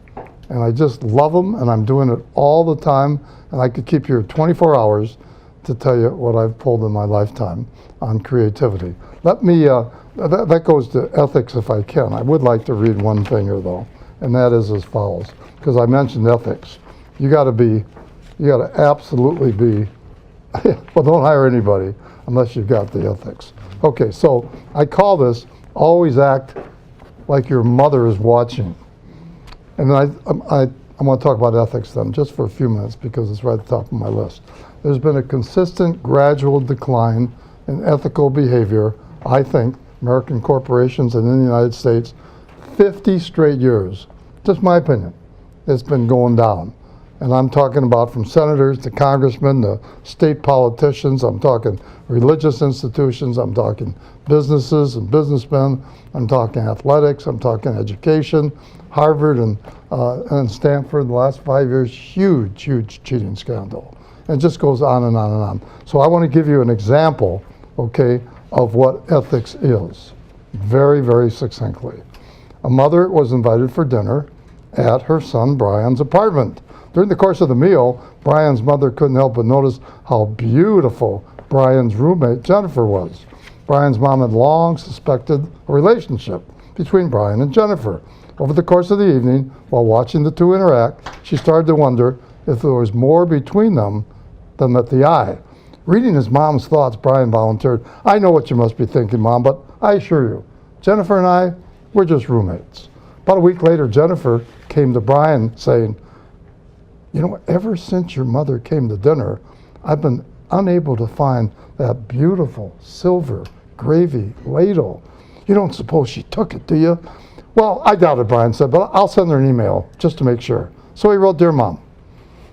And I just love them, and I'm doing it all the time, and I could keep you 24 hours to tell you what I've pulled in my lifetime on creativity. Let me, that goes to ethics if I can. I would like to read one thing here though, and that is as follows, because I mentioned ethics. You gotta absolutely be, well, don't hire anybody unless you've got the ethics. Okay, so I call this, always act like your mother is watching. And I want to talk about ethics then, just for a few minutes, because it's right at the top of my list. There's been a consistent, gradual decline in ethical behavior, I think, American corporations and in the United States, 50 straight years. just my opinion, it's been going down. And I'm talking about from senators to congressmen to state politicians. I'm talking religious institutions. I'm talking businesses and businessmen. I'm talking athletics. I'm talking education. Harvard and Stanford, the last 5 years, huge, huge cheating scandal. And it just goes on and on and on. So I want to give you an example, okay, of what ethics is, very, very succinctly. A mother was invited for dinner at her son Brian's apartment. During the course of the meal, Brian's mother couldn't help but notice how beautiful Brian's roommate Jennifer was. Brian's mom had long suspected a relationship between Brian and Jennifer. Over the course of the evening, while watching the two interact, she started to wonder if there was more between them than met the eye. Reading his mom's thoughts, Brian volunteered, "I know what you must be thinking, Mom, but I assure you, Jennifer and I, we're just roommates." About a week later, Jennifer came to Brian saying, "You know, ever since your mother came to dinner, I've been unable to find that beautiful silver gravy ladle. You don't suppose she took it, do you?" "Well, I doubt it," Brian said, "but I'll send her an email just to make sure." So he wrote, "Dear Mom,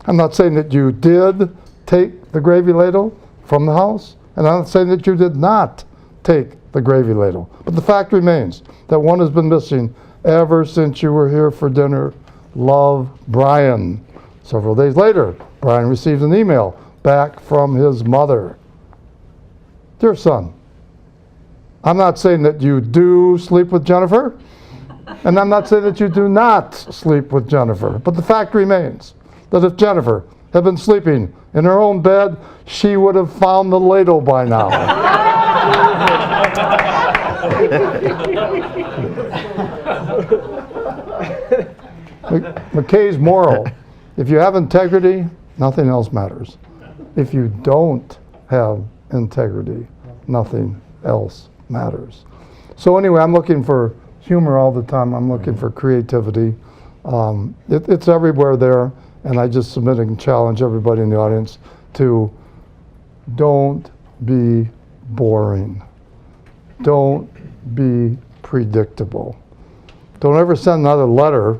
I'm not saying that you did take the gravy ladle from the house, and I'm not saying that you did not take the gravy ladle. But the fact remains that one has been missing ever since you were here for dinner. Love, Brian." Several days later, Brian received an email back from his mother. "Dear son, I'm not saying that you do sleep with Jennifer, and I'm not saying that you do not sleep with Jennifer, but the fact remains that if Jennifer had been sleeping in her own bed, she would have found the ladle by now." McKay's moral: if you have integrity, nothing else matters. If you don't have integrity, nothing else matters. So anyway, I'm looking for humor all the time. I'm looking for creativity. It's everywhere there, and I just submit and challenge everybody in the audience to don't be boring. Don't be predictable. Don't ever send another letter,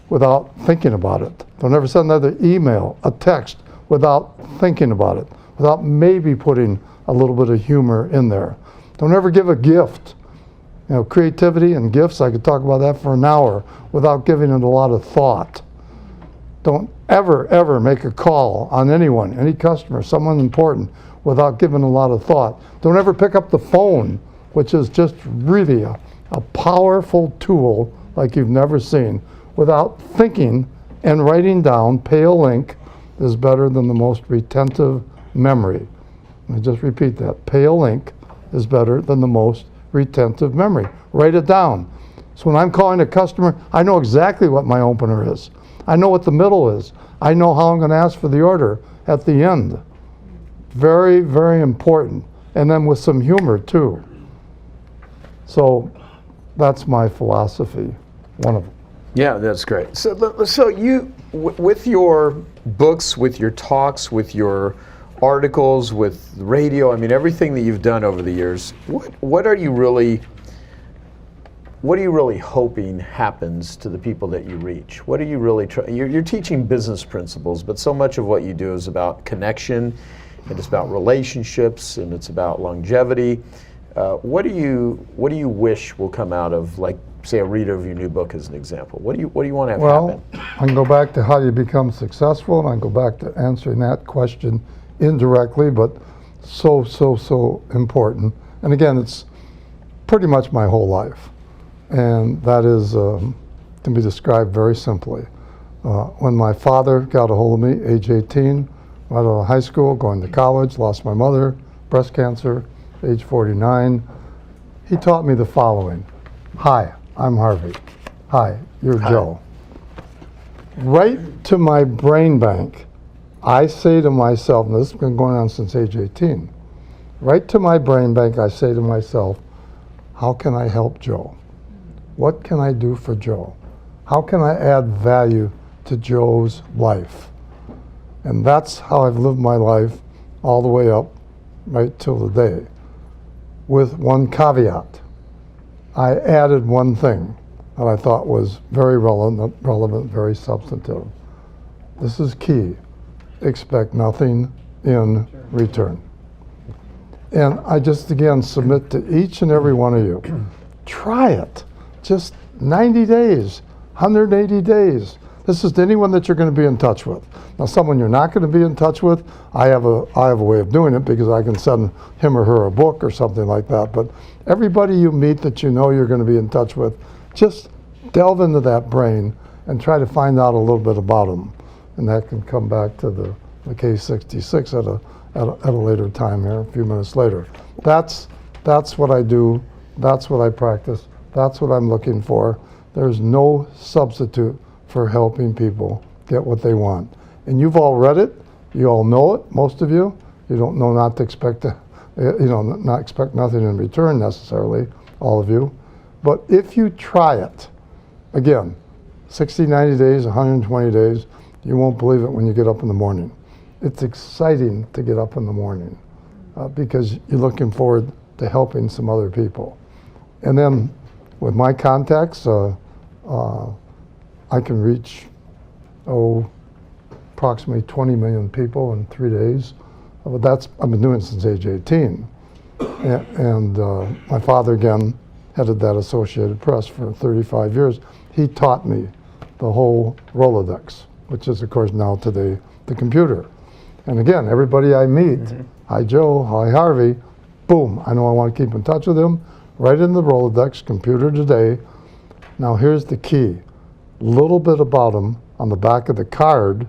without thinking about it. Don't ever send another email, a text, without thinking about it, without maybe putting a little bit of humor in there. Don't ever give a gift. Creativity and gifts, I could talk about that for an hour without giving it a lot of thought. Don't ever make a call on anyone, any customer, someone important, without giving a lot of thought. Don't ever pick up the phone, which is just really a powerful tool like you've never seen, without thinking and writing down. Pale ink is better than the most retentive memory. Let me just repeat that. Pale ink is better than the most retentive memory. Write it down. So when I'm calling a customer, I know exactly what my opener is. I know what the middle is. I know how I'm going to ask for the order at the end. Very, very important. And then with some humor too. So that's my philosophy, one of them. Yeah, that's great. So you, with your books, with your talks, with your articles, with radio, I mean, everything that you've done over the years, what are you really hoping happens to the people that you reach? What are you really trying? You're teaching business principles, but so much of what you do is about connection, and it's about relationships, and it's about longevity. What do you wish will come out of, like, say, a reader of your new book as an example? What do you want to have happen? I can go back to how you become successful, and I can go back to answering that question indirectly, but so important. And again, it's pretty much my whole life. And that is, can be described very simply. When my father got a hold of me, age 18, right out of high school, going to college, lost my mother, breast cancer, age 49, he taught me the following. Hi, I'm Harvey. Hi, you're Joe. Right to my brain bank, I say to myself, and this has been going on since age 18, right to my brain bank, I say to myself, how can I help Joe? What can I do for Joe? How can I add value to Joe's life? And that's how I've lived my life all the way up right till the day, with one caveat. I added one thing. that I thought was very relevant, very substantive. This is key. Expect nothing in return. And I just, again, submit to each and every one of you, try it. Just 90 days, 180 days. This is to anyone that you're going to be in touch with. Now, someone you're not going to be in touch with, I have a way of doing it because I can send him or her a book or something like that. But everybody you meet that you know you're going to be in touch with, just delve into that brain and try to find out a little bit about them. And that can come back to the McKay 66 at a later time here, a few minutes later. That's what I do. That's what I practice. That's what I'm looking for. There's no substitute for helping people get what they want. And you've all read it. You all know it, most of you. You don't know not to expect not expect nothing in return necessarily, all of you. But if you try it, again, 60, 90 days, 120 days, you won't believe it when you get up in the morning. It's exciting to get up in the morning because you're looking forward to helping some other people. And then with my contacts, I can reach, approximately 20 million people in 3 days. But I've been doing it since age 18. And my father, again, headed that Associated Press for 35 years. He taught me the whole Rolodex, which is, of course, now today the computer. And again, everybody I meet, hi Joe, hi Harvey, boom, I know I want to keep in touch with him, right in the Rolodex, computer today. Now here's the key, little bit about them on the back of the card,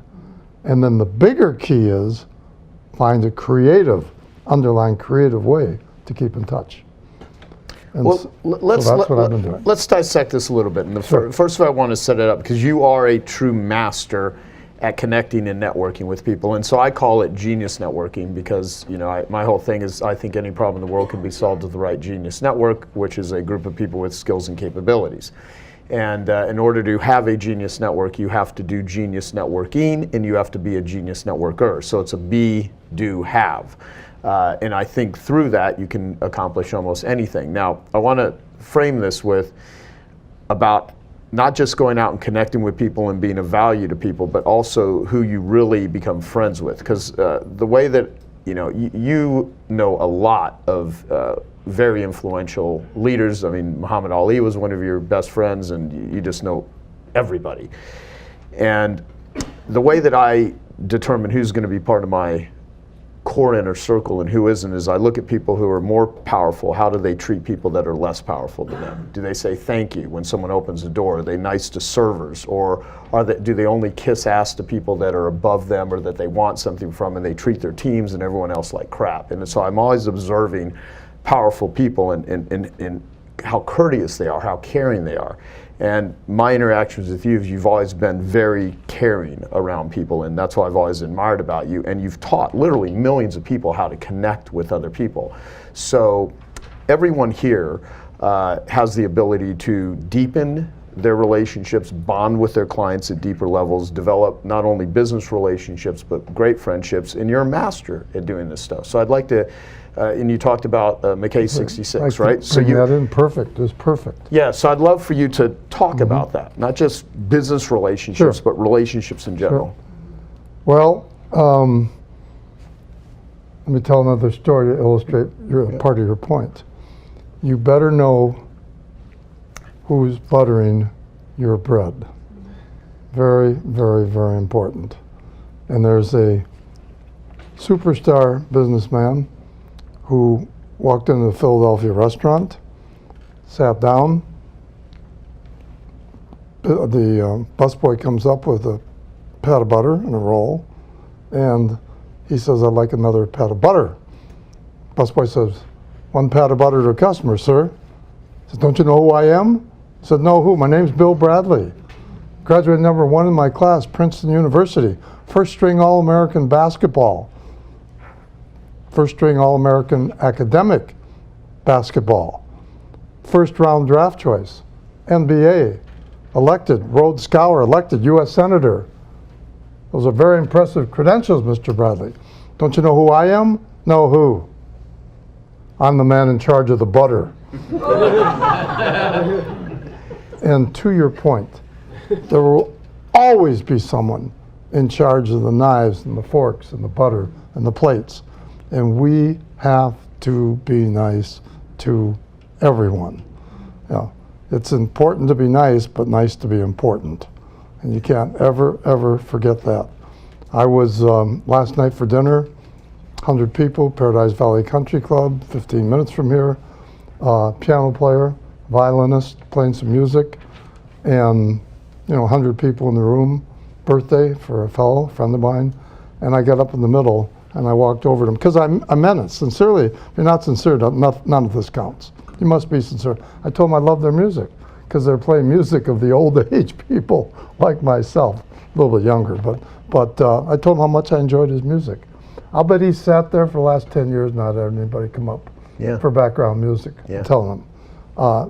and then the bigger key is find a underlying creative way to keep in touch. And Well, so that's what I've been doing. let's dissect this a little bit. And Sure. first of all, I want to set it up because you are a true master at connecting and networking with people. And so I call it genius networking because, my whole thing is I think any problem in the world can be solved with the right genius network, which is a group of people with skills and capabilities. And in order to have a genius network, you have to do genius networking and you have to be a genius networker. So it's a be, do, have. And I think through that you can accomplish almost anything. Now, I want to frame this with about not just going out and connecting with people and being of value to people, but also who you really become friends with. Because the way that, you know a lot of very influential leaders. I mean, Muhammad Ali was one of your best friends, and you just know everybody. And the way that I determine who's going to be part of my core inner circle and who isn't is I look at people who are more powerful. How do they treat people that are less powerful than them? Do they say thank you when someone opens the door? Are they nice to servers? Or do they only kiss ass to people that are above them or that they want something from, and they treat their teams and everyone else like crap? And so I'm always observing powerful people and how courteous they are, how caring they are. And my interactions with you've always been very caring around people, and that's what I've always admired about you. And you've taught literally millions of people how to connect with other people. So everyone here has the ability to deepen their relationships, bond with their clients at deeper levels, develop not only business relationships, but great friendships, and you're a master at doing this stuff. So I'd like to, and you talked about McKay 66, right? So you that in perfect is perfect. Yeah, so I'd love for you to talk about that, not just business relationships, Sure. but relationships in general. Well, let me tell another story to illustrate part of your point. You better know who's buttering your bread. Very, very, very important. And there's a superstar businessman who walked into a Philadelphia restaurant, sat down. The busboy comes up with a pat of butter and a roll, and he says, "I'd like another pat of butter." Busboy says, "One pat of butter to a customer, sir." He says, "Don't you know who I am?" He said, "No, who? My name's Bill Bradley. Graduated #1 in my class, Princeton University. First string All-American basketball. First string All-American academic basketball. First round draft choice, NBA, elected, Rhodes Scholar, elected U.S. Senator. Those are very impressive credentials, Mr. Bradley. Don't you know who I am? No, who? I'm the man in charge of the butter." And to your point, there will always be someone in charge of the knives and the forks and the butter and the plates. And we have to be nice to everyone. Yeah. It's important to be nice, but nice to be important. And you can't ever forget that. I was last night for dinner, 100 people, Paradise Valley Country Club, 15 minutes from here, piano player, violinist, playing some music, and 100 people in the room, birthday for a fellow, friend of mine, and I got up in the middle and I walked over to him, because I meant it sincerely. If you're not sincere, none of this counts. You must be sincere. I told them I love their music, because they're playing music of the old age people like myself, a little bit younger, but I told him how much I enjoyed his music. I'll bet he sat there for the last 10 years not having anybody come up for background music, telling him.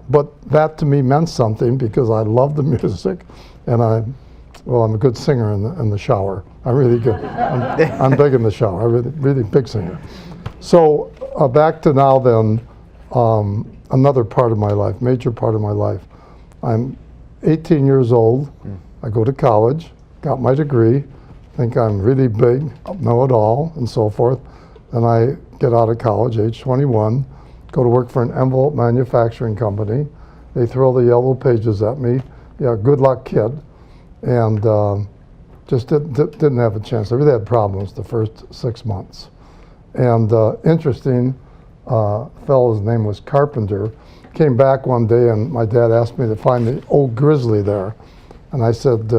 But that to me meant something, because I love the music, and I'm a good singer in the shower. I'm really good. I'm big in the shower. I'm really big singer. So back to now then, another part of my life, major part of my life. I'm 18 years old. I go to college, got my degree, think I'm really big, know it all, and so forth. Then I get out of college, age 21, go to work for an envelope manufacturing company. They throw the yellow pages at me. Yeah, good luck, kid. And just didn't have a chance. I really had problems the first 6 months. And interesting, fellow's name was Carpenter. Came back one day and my dad asked me to find the old grizzly there. And I said,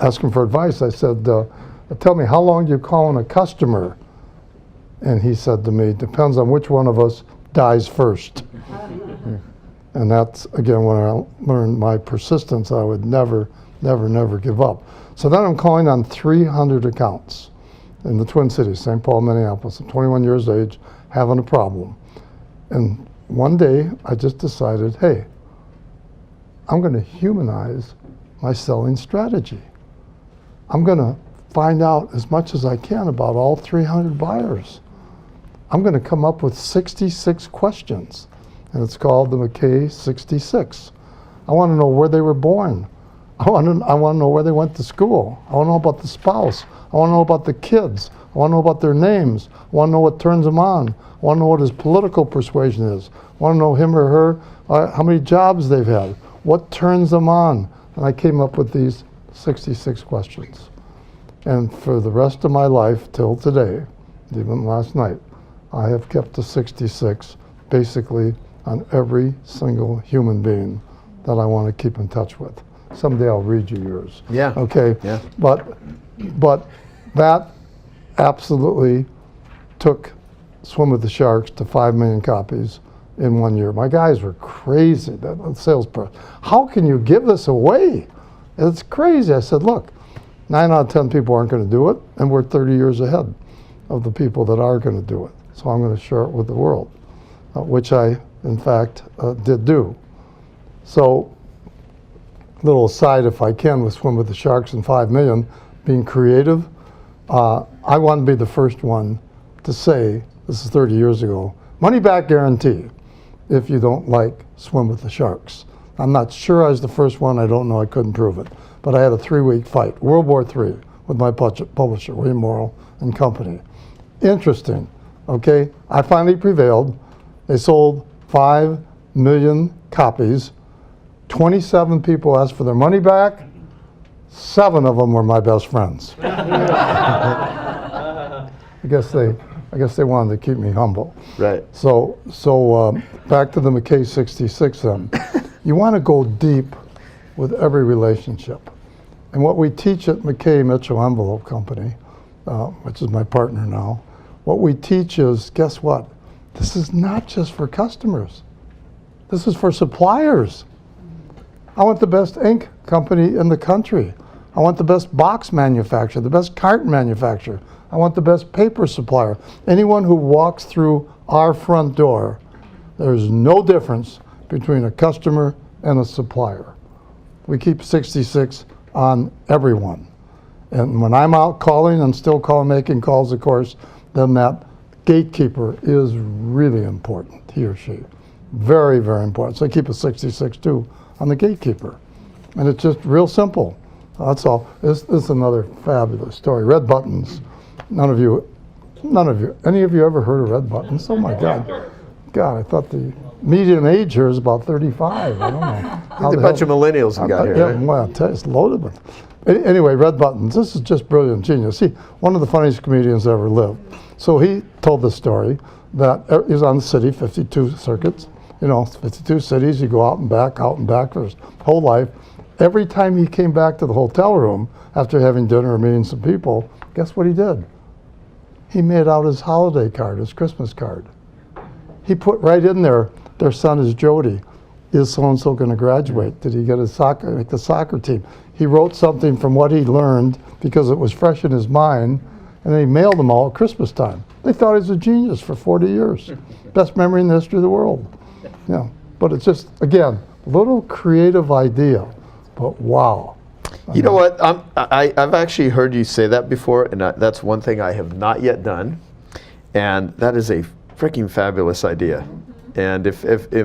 ask him for advice. I said, tell me, how long do you call on a customer? And he said to me, depends on which one of us dies first. And that's, again, when I learned my persistence, I would never give up. So then I'm calling on 300 accounts in the Twin Cities, St. Paul, Minneapolis. I'm 21 years of age, having a problem. And one day, I just decided, hey, I'm going to humanize my selling strategy. I'm going to find out as much as I can about all 300 buyers. I'm going to come up with 66 questions, and it's called the McKay 66. I want to know where they were born. I want to know where they went to school. I want to know about the spouse. I want to know about the kids. I want to know about their names. I want to know what turns them on. I want to know what his political persuasion is. I want to know him or her, how many jobs they've had, what turns them on. And I came up with these 66 questions. And for the rest of my life till today, even last night, I have kept the 66 basically on every single human being that I want to keep in touch with. Someday I'll read you yours. Yeah. Okay. Yeah. But that absolutely took Swim with the Sharks to 5 million copies in 1 year. My guys were crazy, that salesperson. How can you give this away? It's crazy. I said, look, 9 out of 10 people aren't going to do it, and we're 30 years ahead of the people that are going to do it. So I'm going to share it with the world, which I, in fact, did do. So, little aside, if I can, with Swim with the Sharks and 5 million, being creative, I want to be the first one to say, this is 30 years ago, money back guarantee if you don't like Swim with the Sharks. I'm not sure I was the first one. I don't know. I couldn't prove it. But I had a 3-week fight, World War III, with my publisher, William Morrow and Company. Interesting, okay? I finally prevailed. They sold 5 million copies. 27 people asked for their money back. 7 of them were my best friends. I guess they wanted to keep me humble. Right. So back to the McKay 66 then. You want to go deep with every relationship. And what we teach at McKay Mitchell Envelope Company, which is my partner now, what we teach is, guess what? This is not just for customers. This is for suppliers. I want the best ink company in the country. I want the best box manufacturer, the best carton manufacturer. I want the best paper supplier. Anyone who walks through our front door, there's no difference between a customer and a supplier. We keep 66 on everyone. And when I'm out calling and still making calls, of course, then that gatekeeper is really important, he or she. Very, very important. So I keep a 66 too on the gatekeeper. And it's just real simple. That's all. This is another fabulous story. Red buttons. None of you, any of you ever heard of red buttons? Oh my God. God, I thought the median age here is about 35. I don't know. There's a bunch of millennials we got here. Yeah, Right? well, I'll tell you, it's loaded with. Anyway, red buttons. This is just brilliant genius. See, one of the funniest comedians that ever lived. So he told the story that he was on the city, 52 circuits. 52 cities. You go out and back for his whole life. Every time he came back to the hotel room after having dinner or meeting some people, guess what he did? He made out his holiday card, his Christmas card. He put right in there, their son is Jody. Is so-and-so going to graduate? Did he get make the soccer team? He wrote something from what he learned because it was fresh in his mind, and then he mailed them all at Christmas time. They thought he was a genius for 40 years. Best memory in the history of the world. Yeah, but it's just, again, a little creative idea, but wow. You know what? I've actually heard you say that before, and that's one thing I have not yet done, and that is a freaking fabulous idea. And if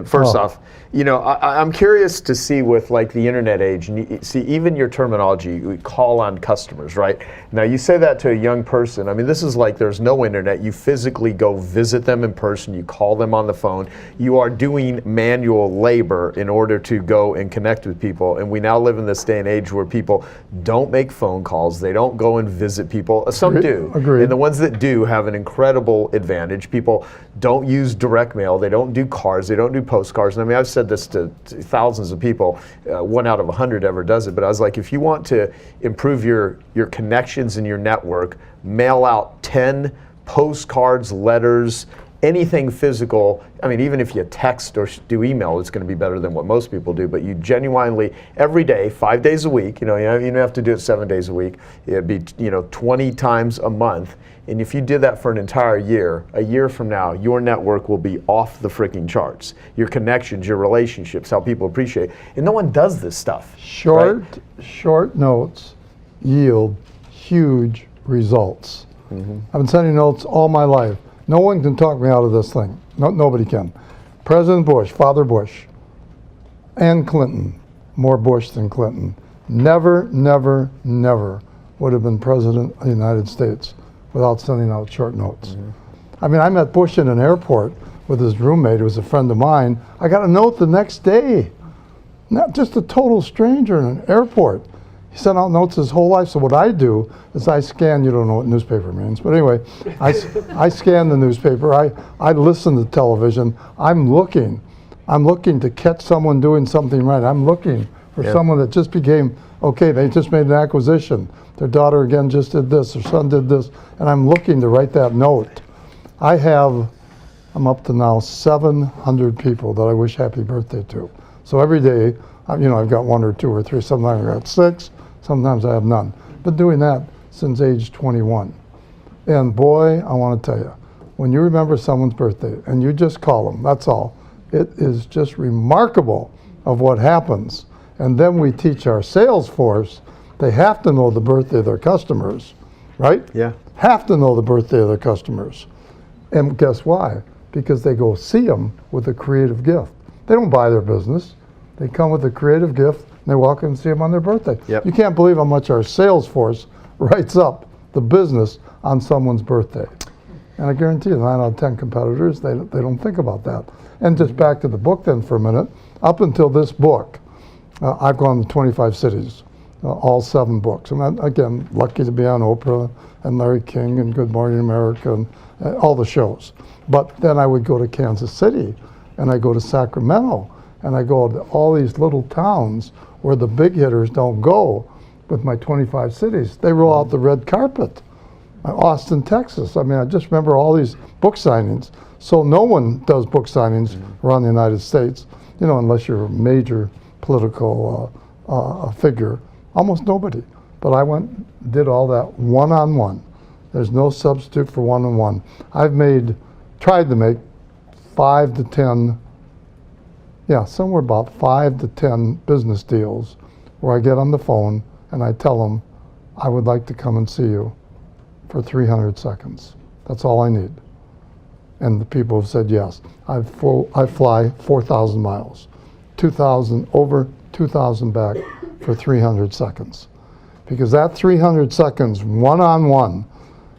first off, I'm curious to see with like the internet age, and you see even your terminology, we call on customers, right? Now you say that to a young person. I mean, this is like there's no internet. You physically go visit them in person. You call them on the phone. You are doing manual labor in order to go and connect with people. And we now live in this day and age where people don't make phone calls. They don't go and visit people. Some do. Agreed. And the ones that do have an incredible advantage. People don't use direct mail. They don't do cards. They don't do postcards. And I mean, I've said this to thousands of people. 1 out of 100 ever does it. But I was like, if you want to improve your connections in your network, mail out 10 postcards, letters, anything physical. I mean, even if you text or do email, it's going to be better than what most people do. But you genuinely, every day, 5 days a week, you don't have to do it 7 days a week. It'd be 20 times a month. And if you did that for an entire year, a year from now, your network will be off the freaking charts. Your connections, your relationships, how people appreciate. And no one does this stuff. Short notes yield huge results. Mm-hmm. I've been sending notes all my life. No one can talk me out of this thing. No, nobody can. President Bush, Father Bush, and Clinton, more Bush than Clinton, never, never, never would have been president of the United States without sending out short notes. Mm-hmm. I mean, I met Bush in an airport with his roommate, who was a friend of mine. I got a note the next day. Not just a total stranger in an airport. He sent out notes his whole life. So what I do is I scan, you don't know what newspaper means, but anyway, I scan the newspaper. I listen to television. I'm looking to catch someone doing something right. I'm looking for someone that just became, okay, they just made an acquisition. Their daughter again just did this, their son did this, and I'm looking to write that note. I'm up to now 700 people that I wish happy birthday to. So every day, I've got 1 or 2 or 3, sometimes I've got 6, sometimes I have none. Been doing that since age 21. And boy, I want to tell you, when you remember someone's birthday and you just call them, that's all, it is just remarkable of what happens. And then we teach our sales force, they have to know the birthday of their customers, right? Yeah. Have to know the birthday of their customers. And guess why? Because they go see them with a creative gift. They don't buy their business. They come with a creative gift, and they walk in and see them on their birthday. Yep. You can't believe how much our sales force writes up the business on someone's birthday. And I guarantee you, 9 out of 10 competitors, they don't think about that. And just back to the book then for a minute, up until this book, I've gone to 25 cities, all 7 books. And I'm, again, lucky to be on Oprah and Larry King and Good Morning America and all the shows. But then I would go to Kansas City, and I go to Sacramento, and I go to all these little towns where the big hitters don't go with my 25 cities. They roll out the red carpet. Austin, Texas. I mean, I just remember all these book signings. So no one does book signings around the United States, unless you're a major political figure. Almost nobody. But I did all that one-on-one. There's no substitute for one-on-one. I've tried to make 5 to 10, somewhere about 5 to 10 business deals where I get on the phone and I tell them, I would like to come and see you for 300 seconds. That's all I need. And the people have said yes. I fly 4,000 miles, 2,000 over, 2,000 back, for 300 seconds. Because that 300 seconds, one-on-one,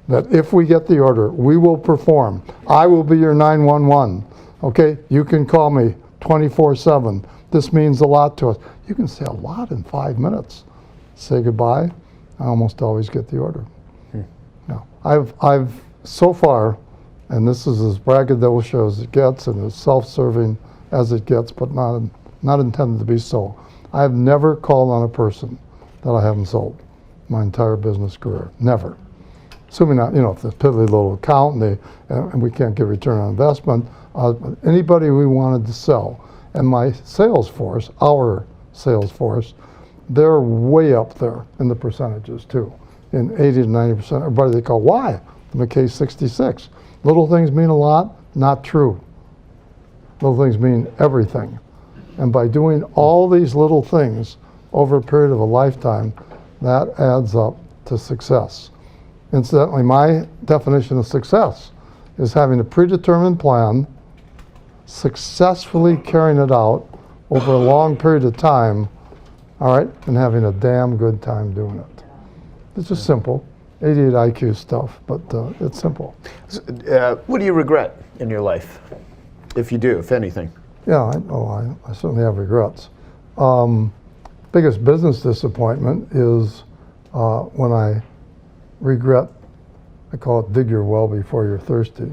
that if we get the order, we will perform. I will be your 911. Okay, you can call me 24/7. This means a lot to us. You can say a lot in 5 minutes. Say goodbye. I almost always get the order. No, I've so far, and this is as braggadocious as it gets and as self-serving as it gets, but not intended to be so. I have never called on a person that I haven't sold my entire business career. Never. Assuming not, if the piddly little account and we can't get return on investment, anybody we wanted to sell. And my sales force, our sales force, they're way up there in the percentages too. In 80 to 90%, everybody they call, why? The McKay 66. Little things mean a lot, not true. Little things mean everything. And by doing all these little things over a period of a lifetime, that adds up to success. Incidentally, my definition of success is having a predetermined plan, successfully carrying it out over a long period of time, all right, and having a damn good time doing it. It's just simple, 88 IQ stuff, but it's simple. What do you regret in your life, if you do, if anything? Yeah, I certainly have regrets. Biggest business disappointment is when I regret, I call it dig your well before you're thirsty,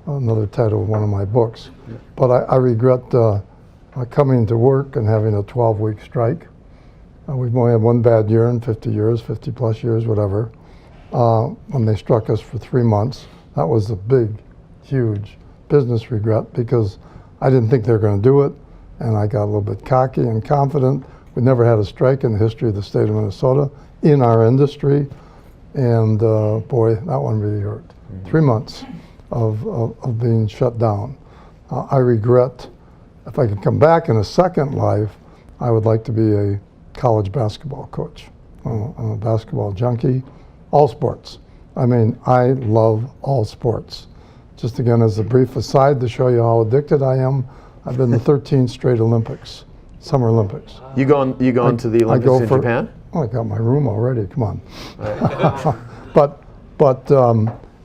another title of one of my books. But I regret coming to work and having a 12-week strike. We've only had one bad year in 50 years, 50 plus years, whatever. When they struck us for 3 months, that was a big, huge business regret because I didn't think they were going to do it, and I got a little bit cocky and confident. We never had a strike in the history of the state of Minnesota in our industry, and boy, that one really hurt. 3 months of being shut down. I regret, if I could come back in a second life, I would like to be a college basketball coach. I'm a basketball junkie, all sports. I mean, I love all sports. Just again, as a brief aside to show you how addicted I am, I've been to 13 straight Olympics, Summer Olympics. You going to the Olympics in Japan? Oh, I got my room already, come on.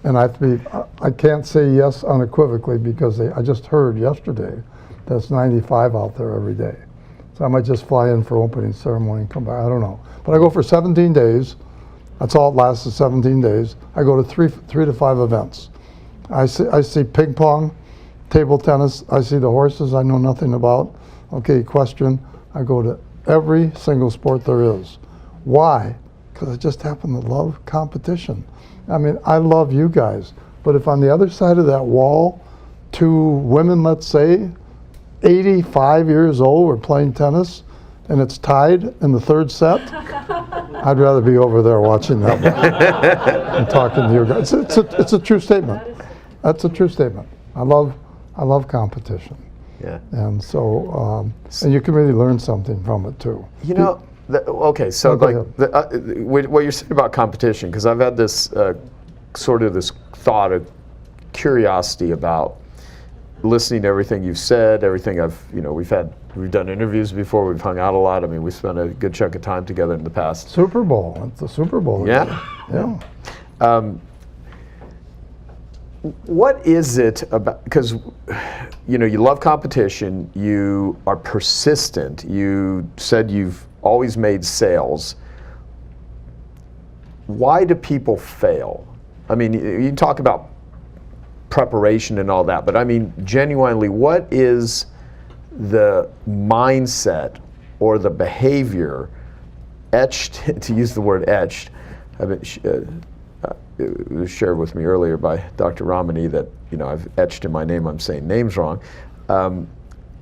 And I can't say yes unequivocally because I just heard yesterday that's 95 out there every day. So I might just fly in for opening ceremony and come back, I don't know. But I go for 17 days, that's all it lasts is 17 days. I go to three to five events. I see ping pong, table tennis, I see the horses I know nothing about. Okay, question, I go to every single sport there is. Why? Because I just happen to love competition. I mean, I love you guys, but if on the other side of that wall, two women, let's say, 85 years old, were playing tennis, and it's tied in the third set, I'd rather be over there watching that and talking to you guys. It's a true statement. That's a true statement. I love competition. Yeah. And so, and you can really learn something from it too. You know, okay, so what you're saying about competition, because I've had this sort of this thought of curiosity about listening to everything you've said, everything we've done interviews before, we've hung out a lot. I mean, we spent a good chunk of time together in the past. Super Bowl, it's the Super Bowl. Yeah. Yeah. What is it about, because you love competition, you are persistent, you said you've always made sales. Why do people fail? I mean, you talk about preparation and all that, but I mean, genuinely, what is the mindset or the behavior etched, to use the word etched, it was shared with me earlier by Dr. Ramani that, I've etched in my name, I'm saying names wrong.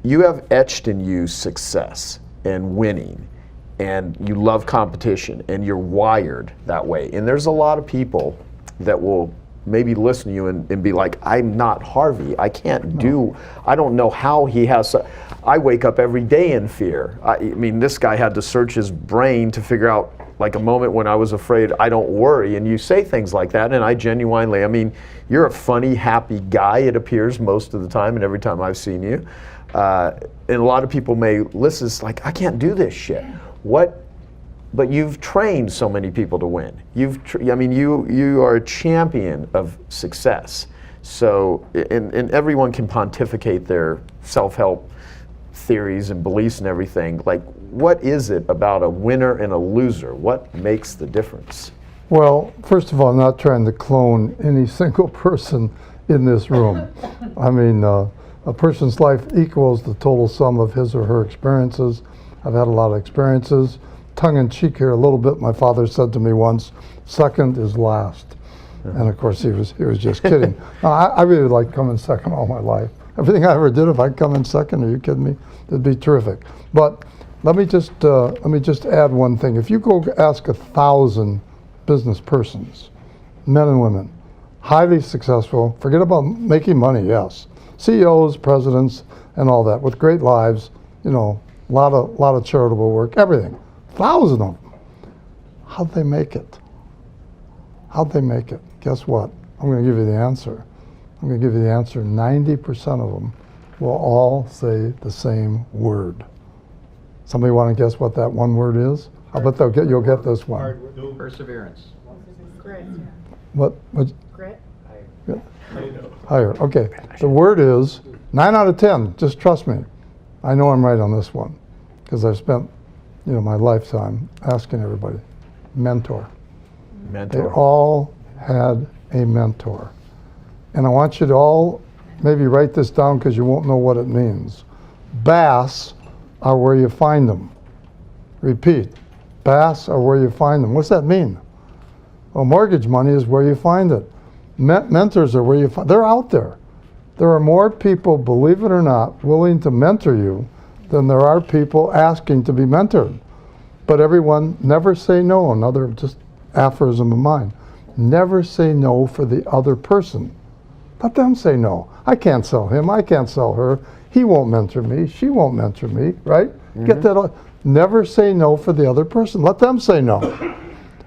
You have etched in you success and winning, and you love competition, and you're wired that way. And there's a lot of people that will maybe listen to you and be like, I'm not Harvey. I can't do, I don't know how he has, I wake up every day in fear. I mean, this guy had to search his brain to figure out like a moment when I was afraid. I don't worry. And you say things like that, and I genuinely, I mean, you're a funny, happy guy, it appears most of the time and every time I've seen you. And a lot of people may listen, it's like, I can't do this shit. What but you've trained so many people to win. I mean, you are a champion of success. So, and everyone can pontificate their self-help theories and beliefs and everything. Like, what is it about a winner and a loser? What makes the difference? Well, first of all, I'm not trying to clone any single person in this room. I mean, a person's life equals the total sum of his or her experiences. I've had a lot of experiences. Tongue in cheek here a little bit, my father said to me once, second is last. And of course he was just kidding. I really liked coming second all my life. Everything I ever did, if I'd come in second, are you kidding me? It'd be terrific. But let me just add one thing. If you go ask 1,000 business persons, men and women, highly successful, forget about making money, yes. CEOs, presidents, and all that, with great lives, you know, a lot of charitable work, everything. 1,000 of them. How'd they make it? How'd they make it? Guess what? I'm going to give you the answer. I'm going to give you the answer. 90% of them will all say the same word. Somebody want to guess what that one word is? I bet you'll get this one. Perseverance. Grit. What? Grit. Higher. Okay. The word is 9 out of 10. Just trust me. I know I'm right on this one because I've spent, you know, my lifetime asking everybody. Mentor. They all had a mentor. And I want you to all maybe write this down because you won't know what it means. Bass are where you find them. Repeat. Bass are where you find them. What's that mean? Well, mortgage money is where you find it. Mentors are where you find. They're out there. There are more people, believe it or not, willing to mentor you than there are people asking to be mentored. But everyone, never say no. Another just aphorism of mine. Never say no for the other person. Let them say no. I can't sell him. I can't sell her. He won't mentor me. She won't mentor me, right? Mm-hmm. Get that? Never say no for the other person. Let them say no.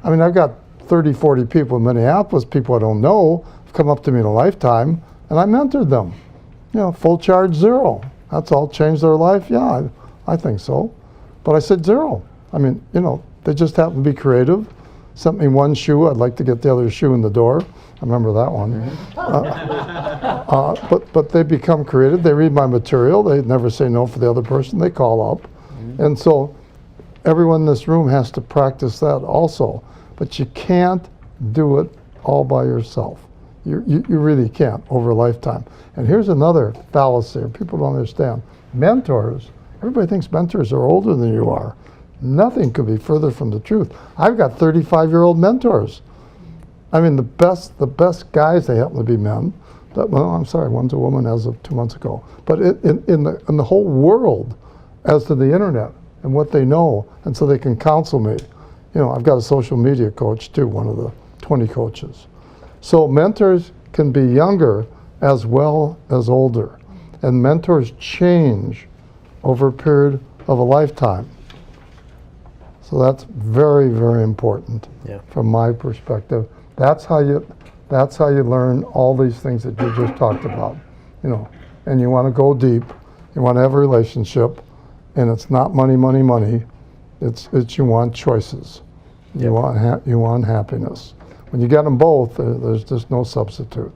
I mean, I've got 30, 40 people in Minneapolis, people I don't know, have come up to me in a lifetime, and I mentored them. You know, full charge, zero. That's all changed their life? Yeah, I think so. But I said zero. I mean, you know, they just happen to be creative. Sent me one shoe. I'd like to get the other shoe in the door. I remember that one. But they become creative. They read my material. They never say no for the other person. They call up. And so everyone in this room has to practice that also. But you can't do it all by yourself. You really can't over a lifetime. And here's another fallacy people don't understand. Mentors, everybody thinks mentors are older than you are. Nothing could be further from the truth. I've got 35-year-old mentors. I mean, the best guys, they happen to be men. But, well, I'm sorry, one's a woman as of 2 months ago. But in the whole world, as to the internet and what they know, and so they can counsel me. You know, I've got a social media coach too, one of the 20 coaches. So mentors can be younger as well as older. And mentors change over a period of a lifetime. So that's very, very important from my perspective. That's how you learn all these things that you just talked about. You know, and you want to go deep. You want to have a relationship, and it's not money, money, money. It's you want choices. You want happiness. When you get them both, there's just no substitute.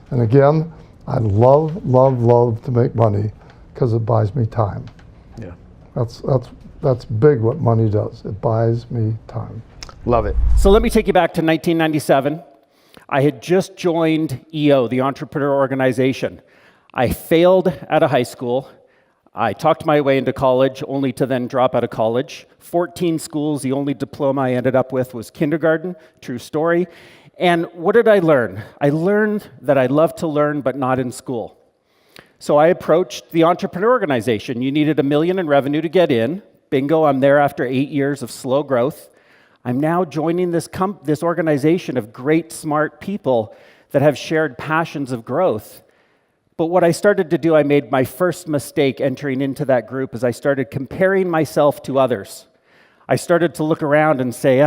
And again, I love, love, love to make money because it buys me time. Yeah. That's big what money does. It buys me time. Love it. So let me take you back to 1997. I had just joined EO, the Entrepreneur Organization. I failed out of high school. I talked my way into college, only to then drop out of college. 14 schools, the only diploma I ended up with was kindergarten, true story. And what did I learn? I learned that I love to learn, but not in school. So I approached the Entrepreneur Organization. You needed $1 million in revenue to get in. Bingo, I'm there after 8 years of slow growth. I'm now joining this organization of great, smart people that have shared passions of growth. But what I started to do, I made my first mistake entering into that group, is I started comparing myself to others. I started to look around and say,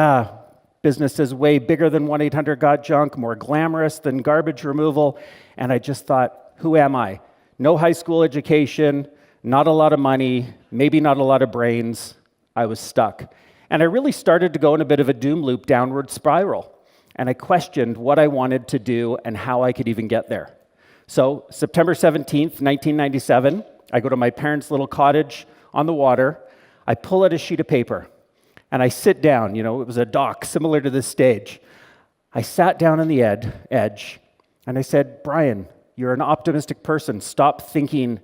business is way bigger than 1-800-GOT-JUNK, more glamorous than garbage removal. And I just thought, who am I? No high school education, not a lot of money, maybe not a lot of brains. I was stuck. And I really started to go in a bit of a doom loop downward spiral. And I questioned what I wanted to do and how I could even get there. So September 17th, 1997, I go to my parents' little cottage on the water. I pull out a sheet of paper and I sit down. It was a dock similar to this stage. I sat down on the edge and I said, Brian, you're an optimistic person. Stop thinking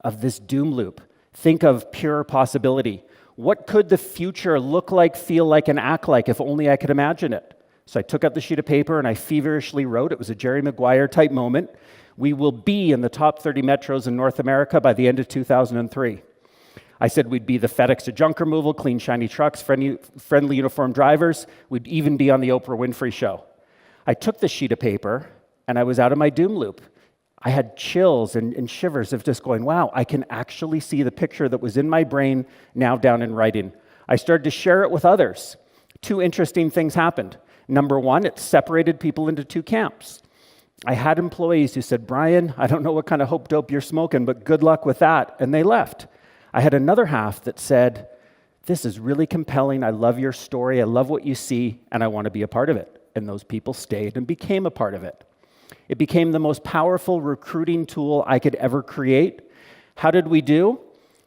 of this doom loop. Think of pure possibility. What could the future look like, feel like, and act like if only I could imagine it? So I took out the sheet of paper and I feverishly wrote. It was a Jerry Maguire type moment. We will be in the top 30 metros in North America by the end of 2003. I said we'd be the FedEx to junk removal, clean, shiny trucks, friendly uniformed drivers. We'd even be on the Oprah Winfrey Show. I took the sheet of paper and I was out of my doom loop. I had chills and shivers of just going, wow, I can actually see the picture that was in my brain now down in writing. I started to share it with others. Two interesting things happened. Number one, it separated people into two camps. I had employees who said, Brian, I don't know what kind of hope dope you're smoking, but good luck with that, and they left. I had another half that said, this is really compelling, I love your story, I love what you see, and I want to be a part of it. And those people stayed and became a part of it. It became the most powerful recruiting tool I could ever create. How did we do?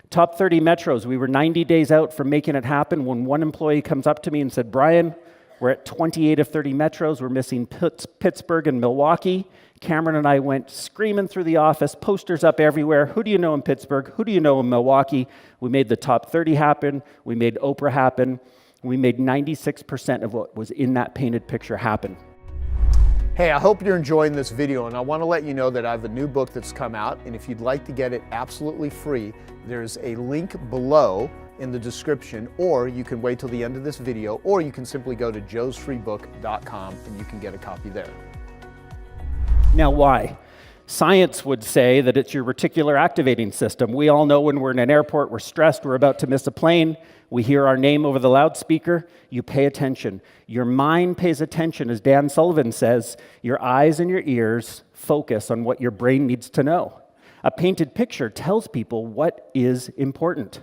Top 30 metros. We were 90 days out from making it happen when one employee comes up to me and said, Brian, we're at 28 of 30 metros. We're missing Pittsburgh and Milwaukee. Cameron and I went screaming through the office, posters up everywhere. Who do you know in Pittsburgh? Who do you know in Milwaukee? We made the top 30 happen. We made Oprah happen. We made 96% of what was in that painted picture happen. Hey, I hope you're enjoying this video, and I want to let you know that I have a new book that's come out, and if you'd like to get it absolutely free, there's a link below in the description, or you can wait till the end of this video, or you can simply go to joesfreebook.com and you can get a copy there. Now, why? Science would say that it's your reticular activating system. We all know when we're in an airport, we're stressed, we're about to miss a plane, we hear our name over the loudspeaker, you pay attention. Your mind pays attention, as Dan Sullivan says, your eyes and your ears focus on what your brain needs to know. A painted picture tells people what is important.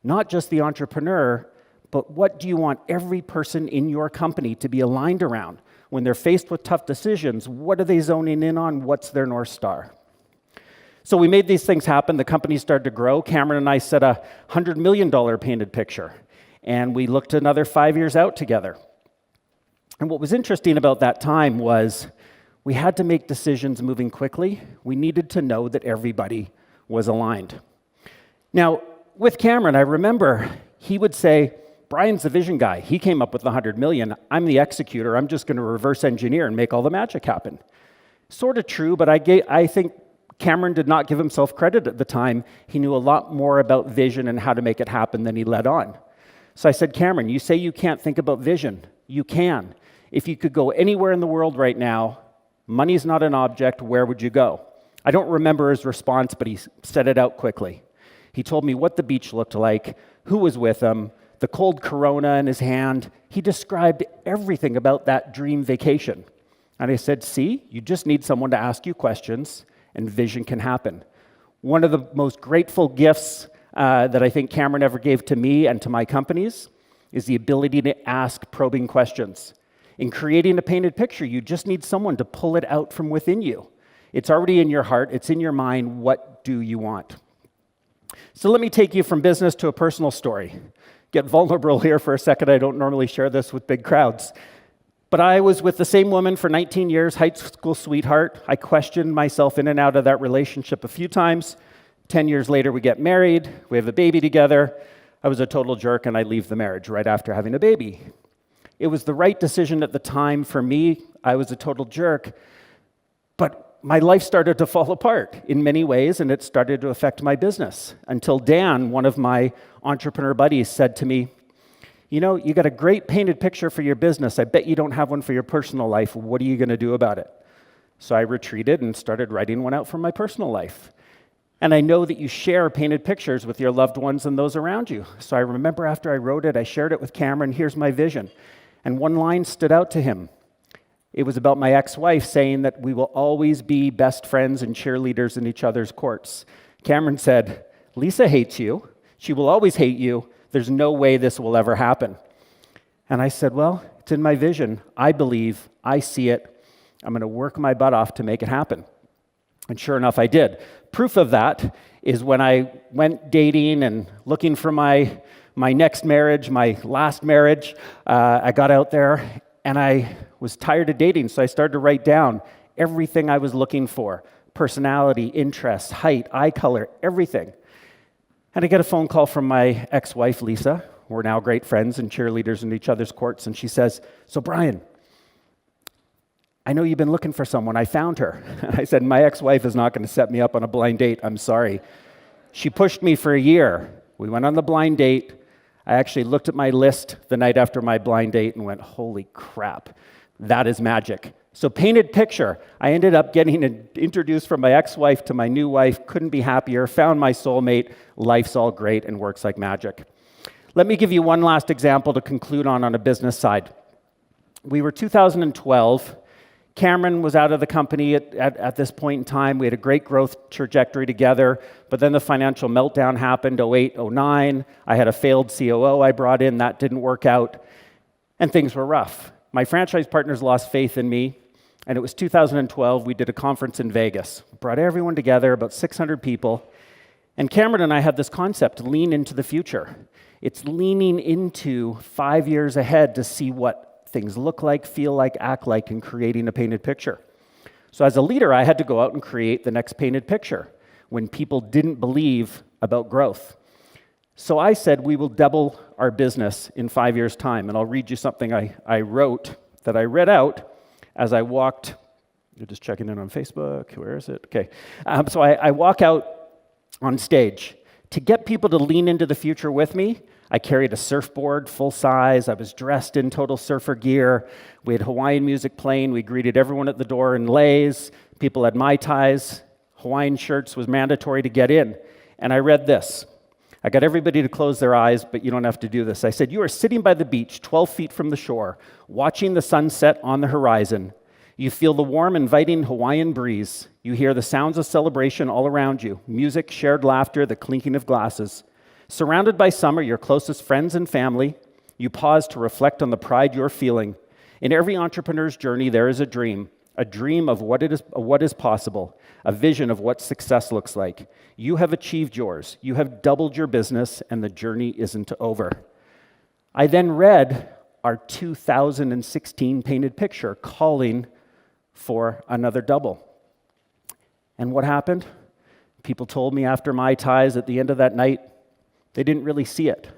Not just the entrepreneur, but what do you want every person in your company to be aligned around? When they're faced with tough decisions, what are they zoning in on? What's their North Star? So we made these things happen. The company started to grow. Cameron and I set a $100 million painted picture, and we looked another 5 years out together. And what was interesting about that time was we had to make decisions moving quickly. We needed to know that everybody was aligned. Now, with Cameron, I remember he would say, Brian's the vision guy. He came up with the 100 million. I'm the executor. I'm just going to reverse engineer and make all the magic happen. Sort of true, but I think Cameron did not give himself credit at the time. He knew a lot more about vision and how to make it happen than he let on. So I said, Cameron, you say you can't think about vision. You can. If you could go anywhere in the world right now, money's not an object, where would you go? I don't remember his response, but he said it out quickly. He told me what the beach looked like, who was with him, the cold Corona in his hand. He described everything about that dream vacation. And I said, see, you just need someone to ask you questions, and vision can happen. One of the most grateful gifts that I think Cameron ever gave to me and to my companies is the ability to ask probing questions. In creating a painted picture, you just need someone to pull it out from within you. It's already in your heart. It's in your mind. What do you want? So let me take you from business to a personal story. Get vulnerable here for a second. I don't normally share this with big crowds. But I was with the same woman for 19 years, high school sweetheart. I questioned myself in and out of that relationship a few times. 10 years later, we get married. We have a baby together. I was a total jerk, and I leave the marriage right after having a baby. It was the right decision at the time for me. I was a total jerk. But my life started to fall apart in many ways, and it started to affect my business. Until Dan, one of my entrepreneur buddies, said to me, you know, you got a great painted picture for your business. I bet you don't have one for your personal life. What are you going to do about it? So I retreated and started writing one out for my personal life. And I know that you share painted pictures with your loved ones and those around you. So I remember after I wrote it, I shared it with Cameron. Here's my vision. And one line stood out to him. It was about my ex-wife saying that we will always be best friends and cheerleaders in each other's courts. Cameron said, Lisa hates you. She will always hate you. There's no way this will ever happen. And I said, well, it's in my vision. I believe, I see it. I'm going to work my butt off to make it happen. And sure enough, I did. Proof of that is when I went dating and looking for my next marriage, my last marriage, I got out there and I was tired of dating, so I started to write down everything I was looking for: personality, interests, height, eye color, everything. And I get a phone call from my ex-wife, Lisa. We're now great friends and cheerleaders in each other's courts, and she says, so Brian, I know you've been looking for someone. I found her. I said, my ex-wife is not going to set me up on a blind date. I'm sorry. She pushed me for a year. We went on the blind date. I actually looked at my list the night after my blind date and went, holy crap, that is magic. So painted picture. I ended up getting introduced from my ex-wife to my new wife. Couldn't be happier. Found my soulmate. Life's all great and works like magic. Let me give you one last example to conclude on a business side. We were 2012. Cameron was out of the company at this point in time. We had a great growth trajectory together, but then the financial meltdown happened, 08, 09. I had a failed COO I brought in. That didn't work out, and things were rough. My franchise partners lost faith in me, and it was 2012. We did a conference in Vegas. Brought everyone together, about 600 people, and Cameron and I had this concept, lean into the future. It's leaning into 5 years ahead to see what things look like, feel like, act like, and creating a painted picture. So as a leader, I had to go out and create the next painted picture when people didn't believe about growth. So I said, we will double our business in 5 years' time. And I'll read you something I wrote that I read out as I walked. You're just checking in on Facebook. Where is it? Okay. So I walk out on stage. To get people to lean into the future with me, I carried a surfboard, full size. I was dressed in total surfer gear. We had Hawaiian music playing. We greeted everyone at the door in leis. People had Mai Tais. Hawaiian shirts was mandatory to get in. And I read this. I got everybody to close their eyes, but you don't have to do this. I said, you are sitting by the beach, 12 feet from the shore, watching the sunset on the horizon. You feel the warm, inviting Hawaiian breeze. You hear the sounds of celebration all around you, music, shared laughter, the clinking of glasses. Surrounded by some of your closest friends and family, you pause to reflect on the pride you're feeling. In every entrepreneur's journey, there is a dream of what is possible, a vision of what success looks like. You have achieved yours. You have doubled your business, and the journey isn't over. I then read our 2016 painted picture calling for another double. And what happened? People told me after Mai Tais at the end of that night, they didn't really see it.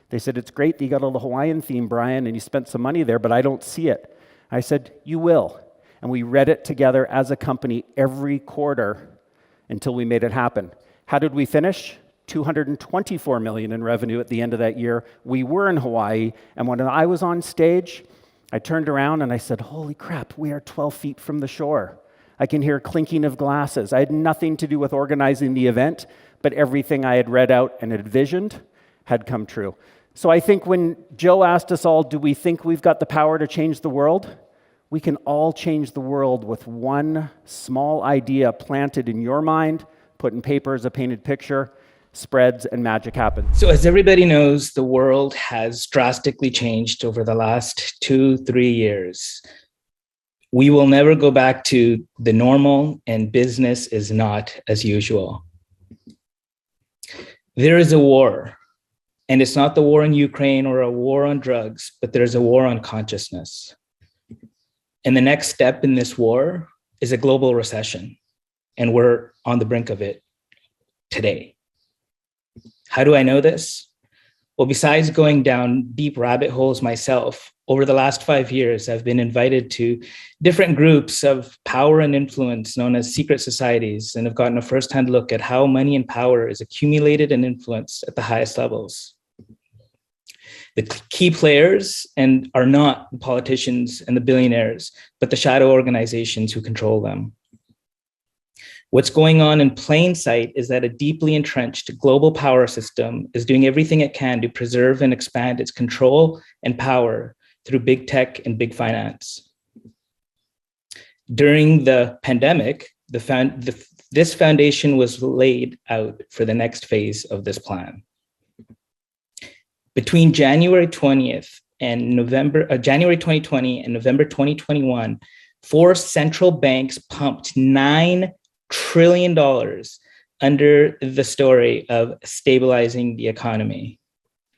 They said, it's great that you got all the Hawaiian theme, Brian, and you spent some money there, but I don't see it. I said, you will. And we read it together as a company every quarter until we made it happen. How did we finish? $224 million in revenue at the end of that year. We were in Hawaii, and when I was on stage, I turned around and I said, holy crap, we are 12 feet from the shore. I can hear clinking of glasses. I had nothing to do with organizing the event, but everything I had read out and envisioned had come true. So I think when Joe asked us all, do we think we've got the power to change the world? We can all change the world with one small idea planted in your mind, put in paper as a painted picture, spreads, and magic happens. So as everybody knows, the world has drastically changed over the last 2-3 years. We will never go back to the normal, and business is not as usual. There is a war, and it's not the war in Ukraine or a war on drugs, but there's a war on consciousness. And the next step in this war is a global recession, and we're on the brink of it today. How do I know this? Well, besides going down deep rabbit holes myself, over the last 5 years, I've been invited to different groups of power and influence known as secret societies, and have gotten a firsthand look at how money and power is accumulated and influenced at the highest levels. The key players are not the politicians and the billionaires, but the shadow organizations who control them. What's going on in plain sight is that a deeply entrenched global power system is doing everything it can to preserve and expand its control and power through big tech and big finance. During the pandemic, this foundation was laid out for the next phase of this plan. Between January 20th and January 2020 and November 2021, 4 central banks pumped $9 trillion under the story of stabilizing the economy.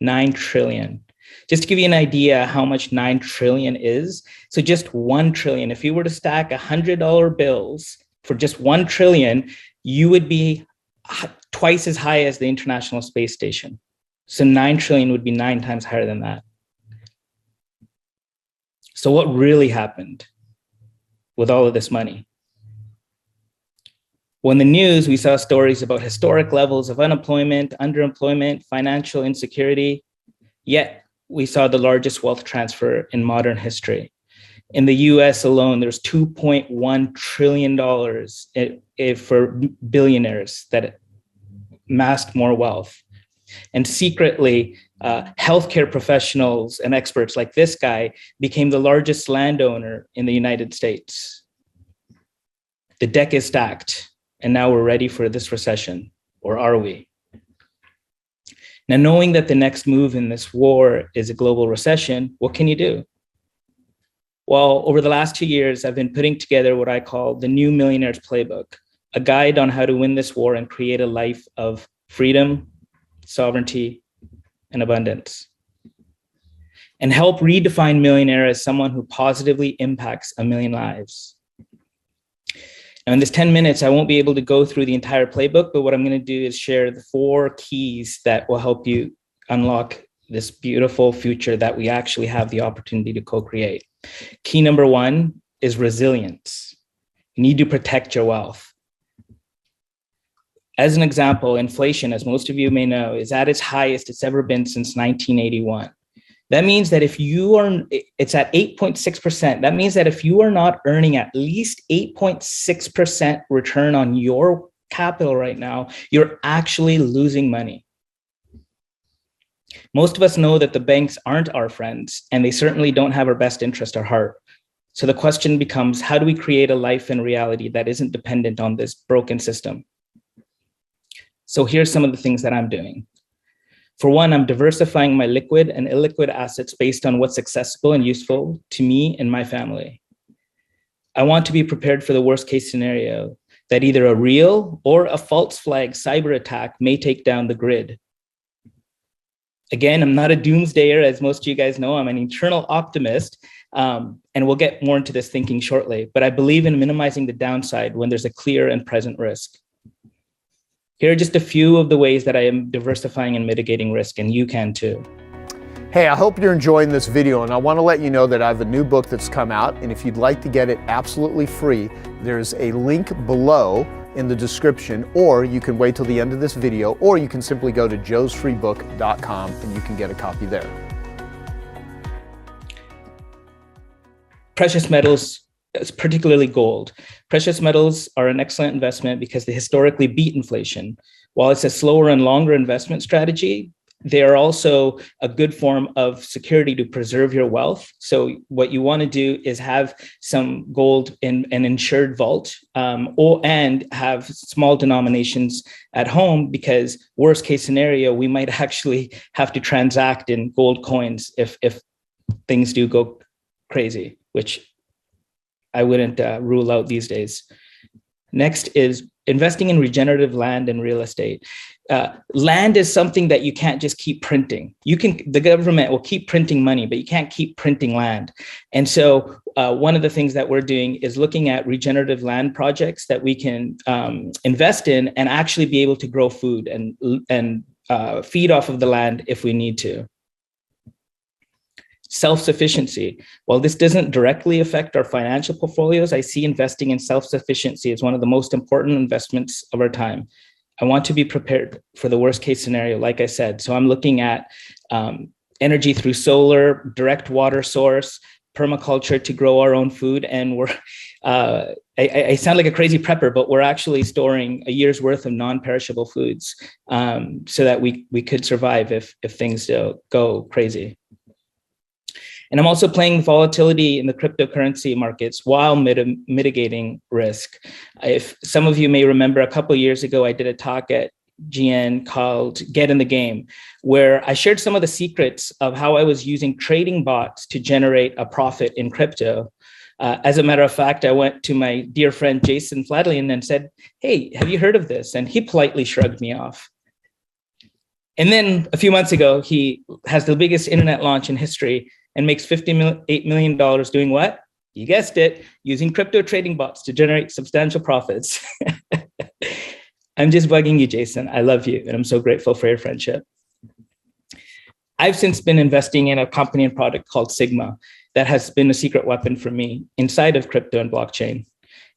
9 trillion. Just to give you an idea how much 9 trillion is, so just 1 trillion, if you were to stack $100 bills for just 1 trillion, you would be twice as high as the International Space Station. So 9 trillion would be 9 times higher than that. So what really happened with all of this money? Well, in the news, we saw stories about historic levels of unemployment, underemployment, financial insecurity, yet we saw the largest wealth transfer in modern history. In the US alone, there's $2.1 trillion for billionaires that amassed more wealth. And secretly, healthcare professionals and experts like this guy became the largest landowner in the United States. The deck is stacked, and now we're ready for this recession, or are we? Now, knowing that the next move in this war is a global recession, what can you do? Well, over the last 2 years, I've been putting together what I call the New Millionaire's Playbook, a guide on how to win this war and create a life of freedom, sovereignty, and abundance, and help redefine millionaire as someone who positively impacts 1 million lives. Now, in this 10 minutes, I won't be able to go through the entire playbook, but what I'm going to do is share the 4 keys that will help you unlock this beautiful future that we actually have the opportunity to co-create. Key number 1 is resilience. You need to protect your wealth. As an example, inflation, as most of you may know, is at its highest it's ever been since 1981. That means that it's at 8.6%. That means that if you are not earning at least 8.6% return on your capital right now, you're actually losing money. Most of us know that the banks aren't our friends, and they certainly don't have our best interest at heart. So the question becomes, how do we create a life and reality that isn't dependent on this broken system? So here's some of the things that I'm doing. For one, I'm diversifying my liquid and illiquid assets based on what's accessible and useful to me and my family. I want to be prepared for the worst case scenario, that either a real or a false flag cyber attack may take down the grid. Again, I'm not a doomsdayer, as most of you guys know. I'm an eternal optimist, and we'll get more into this thinking shortly, but I believe in minimizing the downside when there's a clear and present risk. Here are just a few of the ways that I am diversifying and mitigating risk, and you can too. Hey, I hope you're enjoying this video, and I want to let you know that I have a new book that's come out, and if you'd like to get it absolutely free, there's a link below in the description, or you can wait till the end of this video, or you can simply go to joesfreebook.com and you can get a copy there. Precious metals, particularly gold. Precious metals are an excellent investment because they historically beat inflation. While it's a slower and longer investment strategy, they are also a good form of security to preserve your wealth. So what you want to do is have some gold in an insured vault, and have small denominations at home, because worst case scenario, we might actually have to transact in gold coins if things do go crazy, which I wouldn't rule out these days. Next is investing in regenerative land and real estate. Land is something that you can't just keep printing. The government will keep printing money, but you can't keep printing land. And so one of the things that we're doing is looking at regenerative land projects that we can invest in and actually be able to grow food and feed off of the land if we need to. Self-sufficiency. While this doesn't directly affect our financial portfolios, I see investing in self-sufficiency as one of the most important investments of our time. I want to be prepared for the worst case scenario, like I said. So I'm looking at energy through solar, direct water source, permaculture to grow our own food. And I sound like a crazy prepper, but we're actually storing a year's worth of non-perishable foods so that we could survive if things go crazy. And I'm also playing volatility in the cryptocurrency markets while mitigating risk. If some of you may remember, a couple of years ago, I did a talk at GN called Get in the Game, where I shared some of the secrets of how I was using trading bots to generate a profit in crypto. As a matter of fact, I went to my dear friend Jason Fladlien and said, "Hey, have you heard of this?" And he politely shrugged me off. And then a few months ago, he has the biggest internet launch in history and makes $58 million doing what? You guessed it, using crypto trading bots to generate substantial profits. I'm just bugging you, Jason. I love you, and I'm so grateful for your friendship. I've since been investing in a company and product called Sigma that has been a secret weapon for me inside of crypto and blockchain.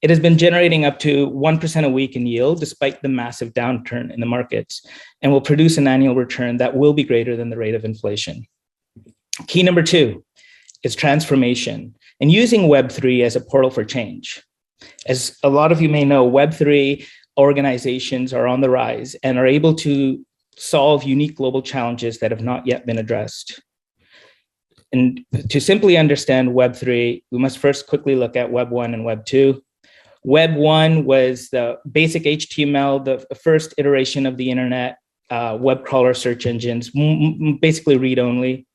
It has been generating up to 1% a week in yield despite the massive downturn in the markets, and will produce an annual return that will be greater than the rate of inflation. Key number 2 is transformation and using Web3 as a portal for change. As a lot of you may know, Web3 organizations are on the rise and are able to solve unique global challenges that have not yet been addressed. And to simply understand Web3, we must first quickly look at Web 1 and Web 2. Web 1 was the basic HTML, the first iteration of the internet, web crawler search engines, basically read-only.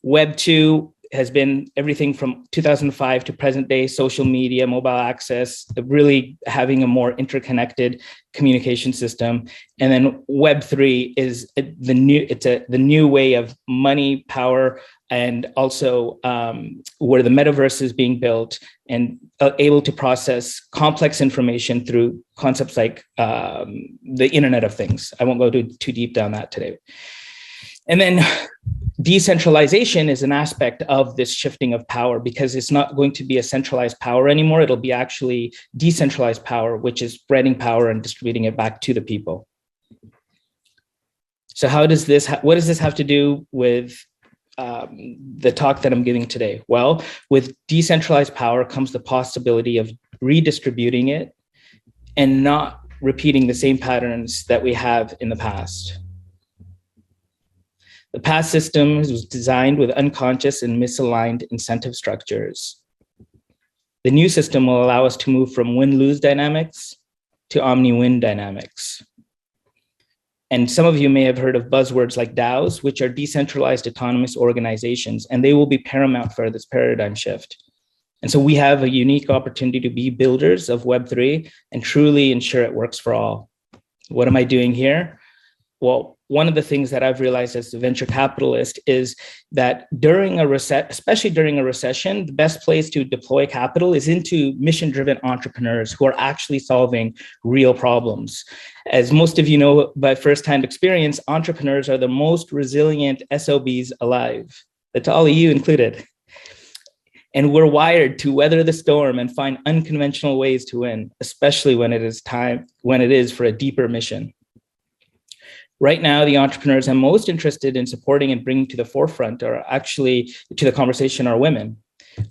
Web 2 has been everything from 2005 to present day, social media, mobile access, really having a more interconnected communication system. And then Web 3 is the new way of money, power, and also where the metaverse is being built and able to process complex information through concepts like the Internet of Things. I won't go too deep down that today. And then decentralization is an aspect of this shifting of power, because it's not going to be a centralized power anymore. It'll be actually decentralized power, which is spreading power and distributing it back to the people. So what does this have to do with the talk that I'm giving today? Well, with decentralized power comes the possibility of redistributing it and not repeating the same patterns that we have in the past. The past system was designed with unconscious and misaligned incentive structures. The new system will allow us to move from win-lose dynamics to omni-win dynamics. And some of you may have heard of buzzwords like DAOs, which are decentralized autonomous organizations, and they will be paramount for this paradigm shift. And so we have a unique opportunity to be builders of Web3 and truly ensure it works for all. What am I doing here? Well, one of the things that I've realized as a venture capitalist is that especially during a recession, the best place to deploy capital is into mission-driven entrepreneurs who are actually solving real problems. As most of you know by firsthand experience, entrepreneurs are the most resilient SOBs alive. That's all of you included. And we're wired to weather the storm and find unconventional ways to win, especially when it is for a deeper mission. Right now, the entrepreneurs I'm most interested in supporting and bringing to the forefront are actually to the conversation are women.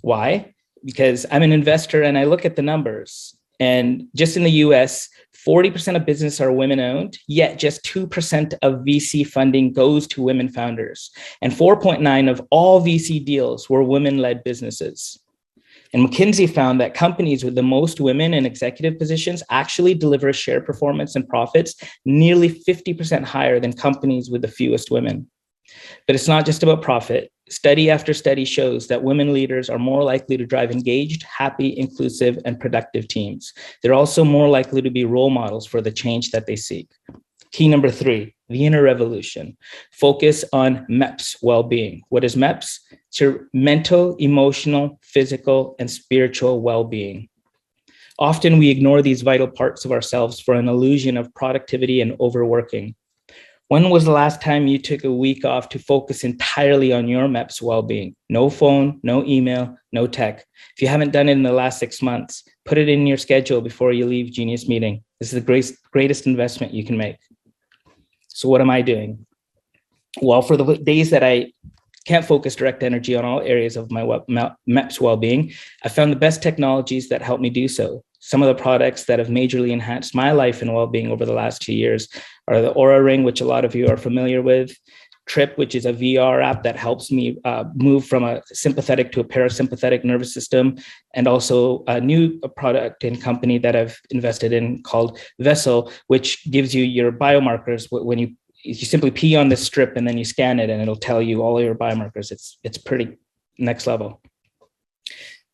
Why? Because I'm an investor and I look at the numbers. And just in the US, 40% of business are women owned, yet just 2% of VC funding goes to women founders. And 4.9% of all VC deals were women-led businesses. And McKinsey found that companies with the most women in executive positions actually deliver share performance and profits nearly 50% higher than companies with the fewest women. But it's not just about profit. Study after study shows that women leaders are more likely to drive engaged, happy, inclusive, and productive teams. They're also more likely to be role models for the change that they seek. Key number 3, the inner revolution. Focus on MEPS well-being. What is MEPS? It's your mental, emotional, physical, and spiritual well-being. Often we ignore these vital parts of ourselves for an illusion of productivity and overworking. When was the last time you took a week off to focus entirely on your MEPS well-being? No phone, no email, no tech. If you haven't done it in the last 6 months, put it in your schedule before you leave Genius Meeting. This is the greatest investment you can make. So what am I doing? Well, for the days that I can't focus direct energy on all areas of my MEPS well-being, I found the best technologies that help me do so. Some of the products that have majorly enhanced my life and well-being over the last 2 years are the Aura Ring, which a lot of you are familiar with, Trip, which is a VR app that helps me move from a sympathetic to a parasympathetic nervous system, and also a new product and company that I've invested in called Vessel, which gives you your biomarkers when you simply pee on this strip and then you scan it and it'll tell you all your biomarkers. It's pretty next level.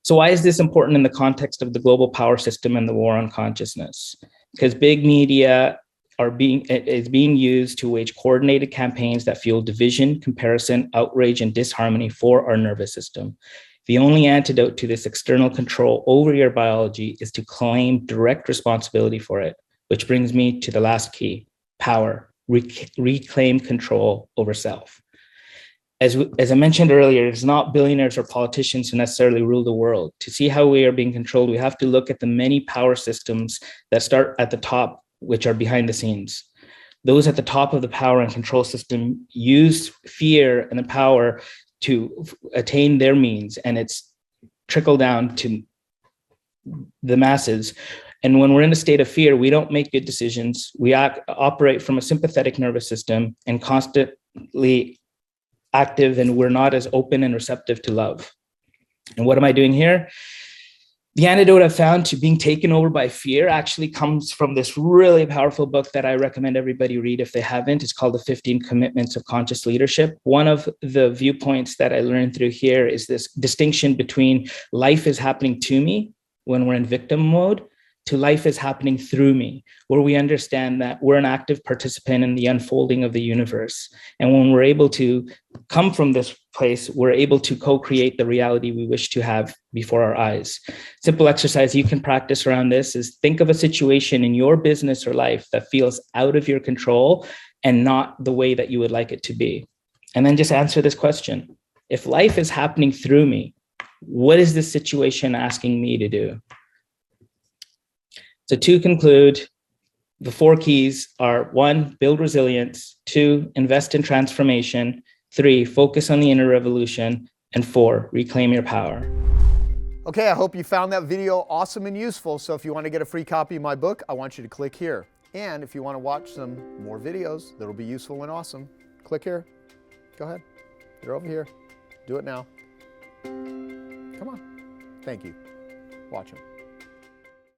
So why is this important in the context of the global power system and the war on consciousness? Because big media is being used to wage coordinated campaigns that fuel division, comparison, outrage, and disharmony for our nervous system. The only antidote to this external control over your biology is to claim direct responsibility for it, which brings me to the last key: power, reclaim control over self. As I mentioned earlier, it's not billionaires or politicians who necessarily rule the world. To see how we are being controlled, we have to look at the many power systems that start at the top, which are behind the scenes. Those at the top of the power and control system use fear and the power to attain their means, and it's trickle down to the masses. And when we're in a state of fear, we don't make good decisions. We operate from a sympathetic nervous system and constantly active, and we're not as open and receptive to love. And what am I doing here? The antidote I've found to being taken over by fear actually comes from this really powerful book that I recommend everybody read if they haven't. It's called The 15 Commitments of Conscious Leadership. One of the viewpoints that I learned through here is this distinction between life is happening to me when we're in victim mode to life is happening through me, where we understand that we're an active participant in the unfolding of the universe. And when we're able to come from this place, we're able to co-create the reality we wish to have before our eyes. Simple exercise you can practice around this is think of a situation in your business or life that feels out of your control and not the way that you would like it to be. And then just answer this question. If life is happening through me, what is this situation asking me to do? So to conclude, the 4 keys are 1, build resilience, 2, invest in transformation, 3, focus on the inner revolution, and 4, reclaim your power. Okay, I hope you found that video awesome and useful. So if you want to get a free copy of my book, I want you to click here. And if you want to watch some more videos that'll be useful and awesome, click here. Go ahead. They're over here. Do it now. Come on. Thank you. Watch them.